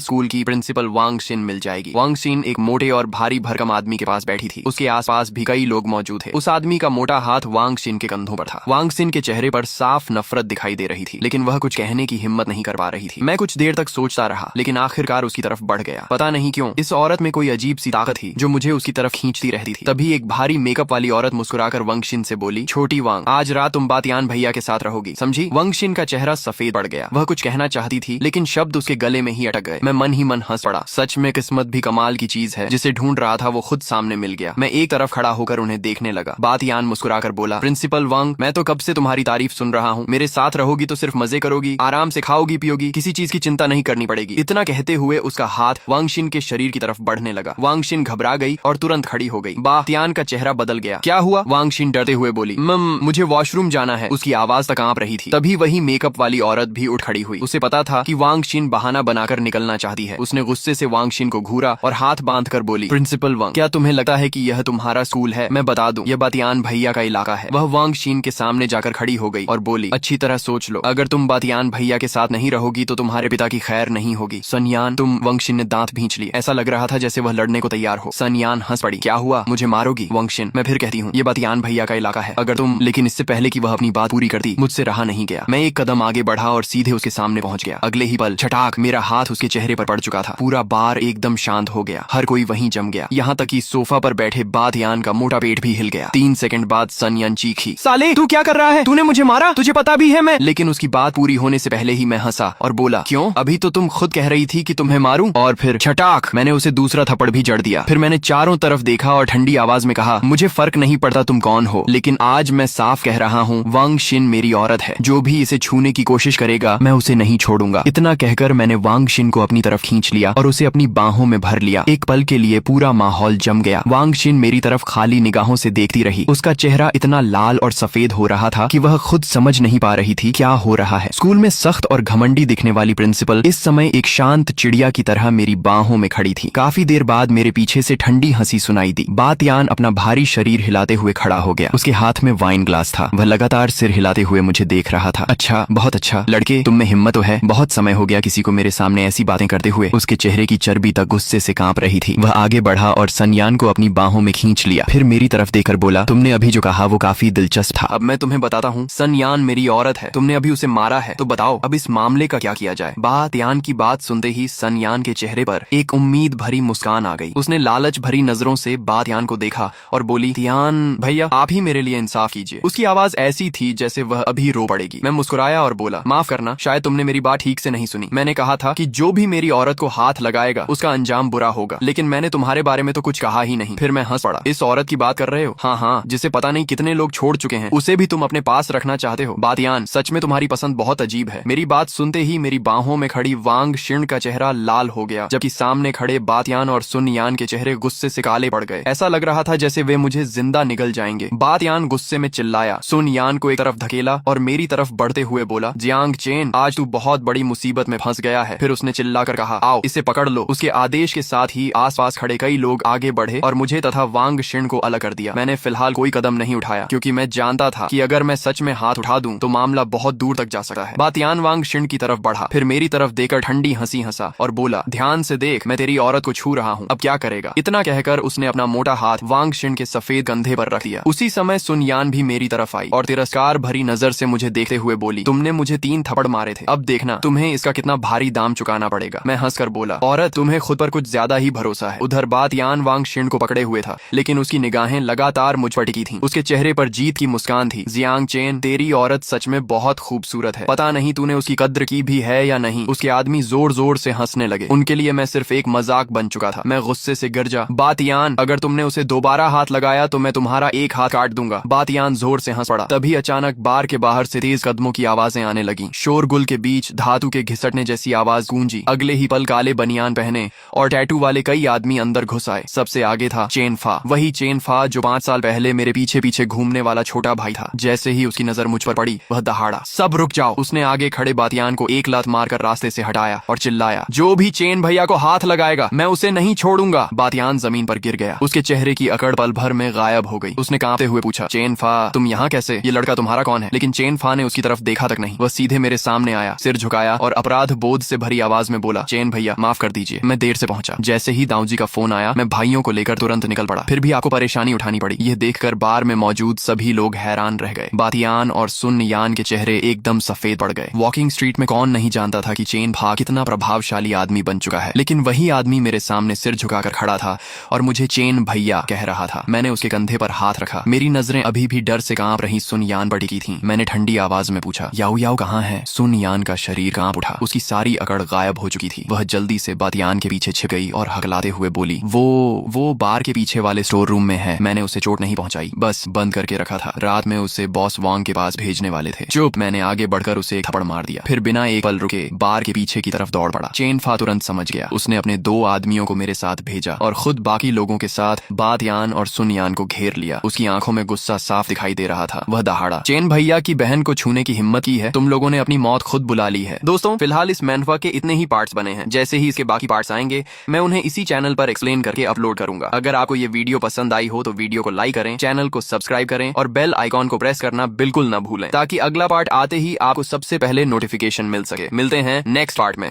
स्कूल की प्रिंसिपल वांग शिन मिल जाएगी। वांग शिन एक मोटे और भारी भरकम आदमी के पास बैठी थी। उसके आसपास भी कई लोग मौजूद थे। उस आदमी का मोटा हाथ वांग शिन के कंधों पर था। वांग शिन के चेहरे पर साफ नफरत दिखाई दे रही थी, लेकिन वह कुछ कहने की हिम्मत नहीं कर पा रही थी। मैं कुछ देर तक सोचता रहा, लेकिन आखिरकार उसकी तरफ बढ़ गया। पता नहीं क्यों इस औरत में कोई अजीब सी ताकत थी जो मुझे उसकी तरफ खींचती रहती थी। तभी एक भारी मेकअप वाली औरत मुस्कुराकर वांग शिन से बोली, छोटी वांग, आज रात तुम बातियान भैया के साथ रहोगी, समझी? वांग शिन का चेहरा सफेद पड़ गया। वह कुछ कहना चाहती थी, लेकिन शब्द उसके गले में ही अटक गए। मैं मन ही मन हंस पड़ा। सच में किस्मत भी कमाल की चीज है। जिसे ढूंढ रहा था वो खुद सामने मिल गया। मैं एक तरफ खड़ा होकर उन्हें देखने लगा। बातियान मुस्कुराकर बोला, प्रिंसिपल वांग, मैं तो कब से तुम्हारी तारीफ सुन रहा हूँ। मेरे साथ रहोगी तो सिर्फ मजे करोगी, आराम से खाओगी पियोगी, किसी चीज की चिंता नहीं करनी पड़ेगी। इतना कहते हुए उसका हाथ वांग शिन के शरीर की तरफ बढ़ने लगा। वांग शिन घबरा गई और तुरंत खड़ी हो गई। बातियान का चेहरा बदल गया। क्या हुआ? वांग शिन डरते हुए बोली, मुझे वॉशरूम जाना है। उसकी आवाज तक कांप रही थी। तभी वही मेकअप वाली औरत भी उठ खड़ी हुई। उसे पता था कि वांग शिन बहाना बनाकर निकलना चाहती है। उसने गुस्से से वांग शिन को घूरा और हाथ बांधकर बोली, प्रिंसिपल वांग, क्या तुम्हें लगता है कि यह तुम्हारा स्कूल है? मैं बता दूं, यह बातियान भैया का इलाका है। वह वांग शिन के सामने जाकर खड़ी हो गई और बोली, अच्छी तरह सोच लो, अगर तुम बातियान भैया के साथ नहीं रहोगी तो तुम्हारे पिता की खैर नहीं होगी। सनयान, तुम। वांग शिन ने दांत भींच लिए। ऐसा लग रहा था जैसे वह लड़ने को तैयार हो। सनयान हंस पड़ी। क्या हुआ? मुझे मारोगी? वांग शिन, मैं फिर कहती हूँ, ये बातियान भैया का इलाका है। अगर तुम। लेकिन इससे पहले कि वह अपनी बात पूरी करती, मुझसे रहा नहीं गया। मैं एक कदम आगे बढ़ा और सीधे उसके सामने पहुंच गया। अगले ही पल छटाक मेरा हाथ उसके चेहरे पर पड़ चुका था। पूरा बार एकदम शांत हो गया। हर कोई वहीं जम गया। यहाँ तक कि सोफा पर बैठे बातियान का मोटा पेट भी हिल गया। 3 सेकंड बाद सनयान चीखी, साले तू क्या कर रहा है? तूने मुझे मारा? तुझे पता भी है मैं। लेकिन उसकी बात पूरी होने से पहले ही मैं हंसा और बोला, क्यों? अभी तो तुम खुद कह रही थी कि तुम्हें मारूं। और फिर छटाक मैंने उसे दूसरा थप्पड़ भी जड़ दिया। फिर मैंने चारों तरफ देखा और ठंडी आवाज में कहा, मुझे फर्क नहीं पड़ता तुम कौन हो, लेकिन आज मैं साफ कह रहा हूँ, वांग शिन मेरी औरत है। जो भी इसे छूने की कोशिश करेगा मैं उसे नहीं छोड़ूंगा। इतना कहकर मैंने वांग शिन को अपनी तरफ खींच लिया और उसे अपनी बाहों में भर लिया। एक पल के लिए पूरा माहौल जम गया। वांग शिन मेरी तरफ खाली निगाहों से देखती रही। उसका चेहरा इतना लाल और सफेद हो रहा था कि वह खुद समझ नहीं पा रही थी क्या हो रहा है। स्कूल में सख्त और घमंडी दिखने वाली प्रिंसिपल इस समय एक शांत चिड़िया की तरह मेरी बाहों में खड़ी थी। काफी देर बाद मेरे पीछे से ठंडी हंसी सुनाई दी। बातियान अपना भारी शरीर हिलाते हुए खड़ा हो गया। उसके हाथ में वाइन ग्लास था। वह लगातार सिर हिलाते हुए मुझे देख रहा था। अच्छा, बहुत अच्छा लड़के, तुम में हिम्मत तो है। बहुत समय हो गया किसी को मेरे सामने ऐसी बातें करते हुए। उसके चेहरे की चर्बी तक गुस्से से कांप रही थी। वह आगे बढ़ा और सनयान को अपनी बाहों में खींच लिया। फिर मेरी तरफ देखकर बोला, तुमने अभी जो कहा वो काफी दिलचस्प था। अब मैं तुम्हें बताता हूँ, सनयान मेरी औरत है। तुमने अभी उसे मारा है, तो बताओ अब इस मामले का क्या किया जाए? बातियान की बात सुनते ही सनयान के चेहरे पर एक उम्मीद भरी मुस्कान आ गई। उसने लालच भरी नजरों से बातियान को देखा और बोली, तियान भैया, आप ही मेरे लिए इंसाफ कीजिए। उसकी आवाज ऐसी थी जैसे वह अभी रो पड़ेगी। मैं मुस्कुराया और बोला, माफ करना, शायद तुमने मेरी बात ठीक से नहीं सुनी। मैंने कहा था कि जो भी मेरी औरत को हाथ लगाएगा उसका अंजाम बुरा होगा, लेकिन मैंने तुम्हारे बारे में तो कुछ कहा ही नहीं। फिर मैं हंस पड़ा। इस औरत की बात कर रहे हो? हाँ हाँ, जिसे पता नहीं कितने लोग छोड़ चुके हैं, उसे भी तुम अपने पास रखना चाहते हो। बातियान, सच में तुम्हारी पसंद बहुत अजीब है। मेरी बात सुनते ही मेरी बाहों में खड़ी वांग शिन का चेहरा लाल हो गया, जबकि सामने खड़े बातियान और सुनयान के चेहरे गुस्से से काले पड़ गए। ऐसा लग रहा था जैसे वे मुझे जिंदा निगल जाएंगे। बातियान गुस्से में चिल्लाया, सुनयान को एक तरफ धकेला और मेरी तरफ बढ़ते हुए बोला, जियांग चेन, आज तू बहुत बड़ी मुसीबत में फंस गया है। फिर उसने चिल्लाकर कहा, आओ इसे पकड़ लो। उसके आदेश के साथ ही आसपास खड़े कई लोग आगे बढ़े और मुझे तथा वांग शिन को अलग कर दिया। मैंने फिलहाल कोई कदम नहीं उठाया, क्योंकि मैं जानता था कि अगर मैं सच में हाथ उठा दूं तो मामला बहुत दूर तक जा सकता है। बातियान वांग शिन की तरफ बढ़ा, फिर मेरी तरफ देखकर ठंडी हंसी हंसा और बोला, ध्यान से देख, मैं तेरी औरत को छू रहा हूँ, अब क्या करेगा? इतना कहकर उसने अपना मोटा हाथ वांग शिन के सफेद कंधे पर रख दिया। उसी समय सुनयान भी मेरी तरफ आई और तिरस्कार भरी नजर से मुझे देखते हुए बोली, तुमने मुझे 3 थप्पड़ मारे थे, अब देखना तुम्हें इसका कितना भारी दाम चुकाना पड़ेगा। मैं हंसकर बोला, औरत, तुम्हें खुद पर कुछ ज्यादा ही भरोसा है। उधर बातियान वांग शिन को पकड़े हुए था, लेकिन उसकी निगाहें लगातार मुझ पर टिकी थीं। उसके चेहरे पर जीत की मुस्कान थी। जियांग चेन, तेरी औरत सच में बहुत खूबसूरत है। पता नहीं तूने उसकी कद्र की भी है या नहीं। उसके आदमी जोर जोर से हंसने लगे। उनके लिए मैं सिर्फ एक मजाक बन चुका था। मैं गुस्से से गरजा, बातियान, अगर तुमने उसे दोबारा हाथ लगाया तो मैं तुम्हारा एक हाथ काट दूंगा। बातियान जोर से हंस पड़ा। तभी अचानक बार के बाहर से तेज कदमों की आवाजें आने लगी। शोरगुल के बीच धातु के घिसटने जैसी आवाज गूंजी। अगले ही पल काले बनियान पहने और टैटू वाले कई आदमी अंदर घुस आए। सबसे आगे था चेनफा, वही चेनफा जो 5 साल पहले मेरे पीछे पीछे घूमने वाला छोटा भाई था। जैसे ही उसकी नजर मुझ पर पड़ी, वह दहाड़ा, सब रुक जाओ। उसने आगे खड़े बातियान को एक लात मारकर रास्ते से हटाया और चिल्लाया, जो भी चेन भैया को हाथ लगाएगा मैं उसे नहीं छोड़ूंगा। बातियान जमीन पर गिर गया। उसके चेहरे की अकड़ पल भर में गायब हो गई। उसने कांपते हुए पूछा, चेनफा, तुम यहाँ कैसे? ये लड़का तुम्हारा कौन है? लेकिन चेन फा ने उसकी तरफ देखा तक नहीं। वह सीधे मेरे सामने आया, सिर झुकाया और अपराध बोध से भरी आवाज में बोला, चेन भैया माफ कर दीजिए, मैं देर से पहुंचा। जैसे ही दाऊजी का फोन आया मैं भाइयों को लेकर तुरंत निकल पड़ा। फिर भी आपको परेशानी उठानी पड़ी। यह देखकर बार में मौजूद सभी लोग हैरान रह गए। बातियान और सुन यान के चेहरे एकदम सफेद पड़ गए। वॉकिंग स्ट्रीट में कौन नहीं जानता था कि चेन फा कितना प्रभावशाली आदमी बन चुका है, लेकिन वही आदमी मेरे सामने सिर झुकाकर खड़ा था और मुझे चेन भैया कह रहा था। मैंने उसके कंधे पर हाथ रखा। मेरी नजरें अभी भी डर से कांप रही सुन यान पर टिकी थीं। मैंने ठंडी आवाज में पूछा, याओ याओ कहाँ है? सुन यान का शरीर कांप उठा। उसकी सारी अकड़ गायब हो चुकी थी। वह जल्दी से बातियान के पीछे छिप गई और हकलाते हुए बोली, वो बार के पीछे वाले स्टोर रूम में है। मैंने उसे चोट नहीं पहुंचाई, बस बंद करके रखा था। रात में उसे बॉस वांग के पास भेजने वाले थे। चुप। मैंने आगे बढ़कर उसे एक थप्पड़ मार दिया, फिर बिना एक पल रुके बार के पीछे की तरफ दौड़ पड़ा। चेन फा तुरंत समझ गया। उसने अपने 2 आदमियों को मेरे साथ भेजा और खुद बाकी लोगों के साथ बातियान और सुन यान को घेर लिया। उसकी आंखों में गुस्सा साफ दिखाई दे रहा था। वह दहाड़ा, चेन भैया की बहन को छूने की हिम्मत की है? तुम लोगों ने अपनी मौत खुद बुला ली है। दोस्तों, फिलहाल इस मैनहवा के इतने ही पार्ट्स बने हैं। जैसे ही इसके बाकी पार्ट्स आएंगे मैं उन्हें इसी चैनल पर एक्सप्लेन करके अपलोड करूंगा। अगर आपको ये वीडियो पसंद आई हो तो वीडियो को लाइक करें, चैनल को सब्सक्राइब करें और बेल आइकॉन को प्रेस करना बिल्कुल न भूलें, ताकि अगला पार्ट आते ही आपको सबसे पहले नोटिफिकेशन मिल सके। मिलते हैं नेक्स्ट पार्ट में।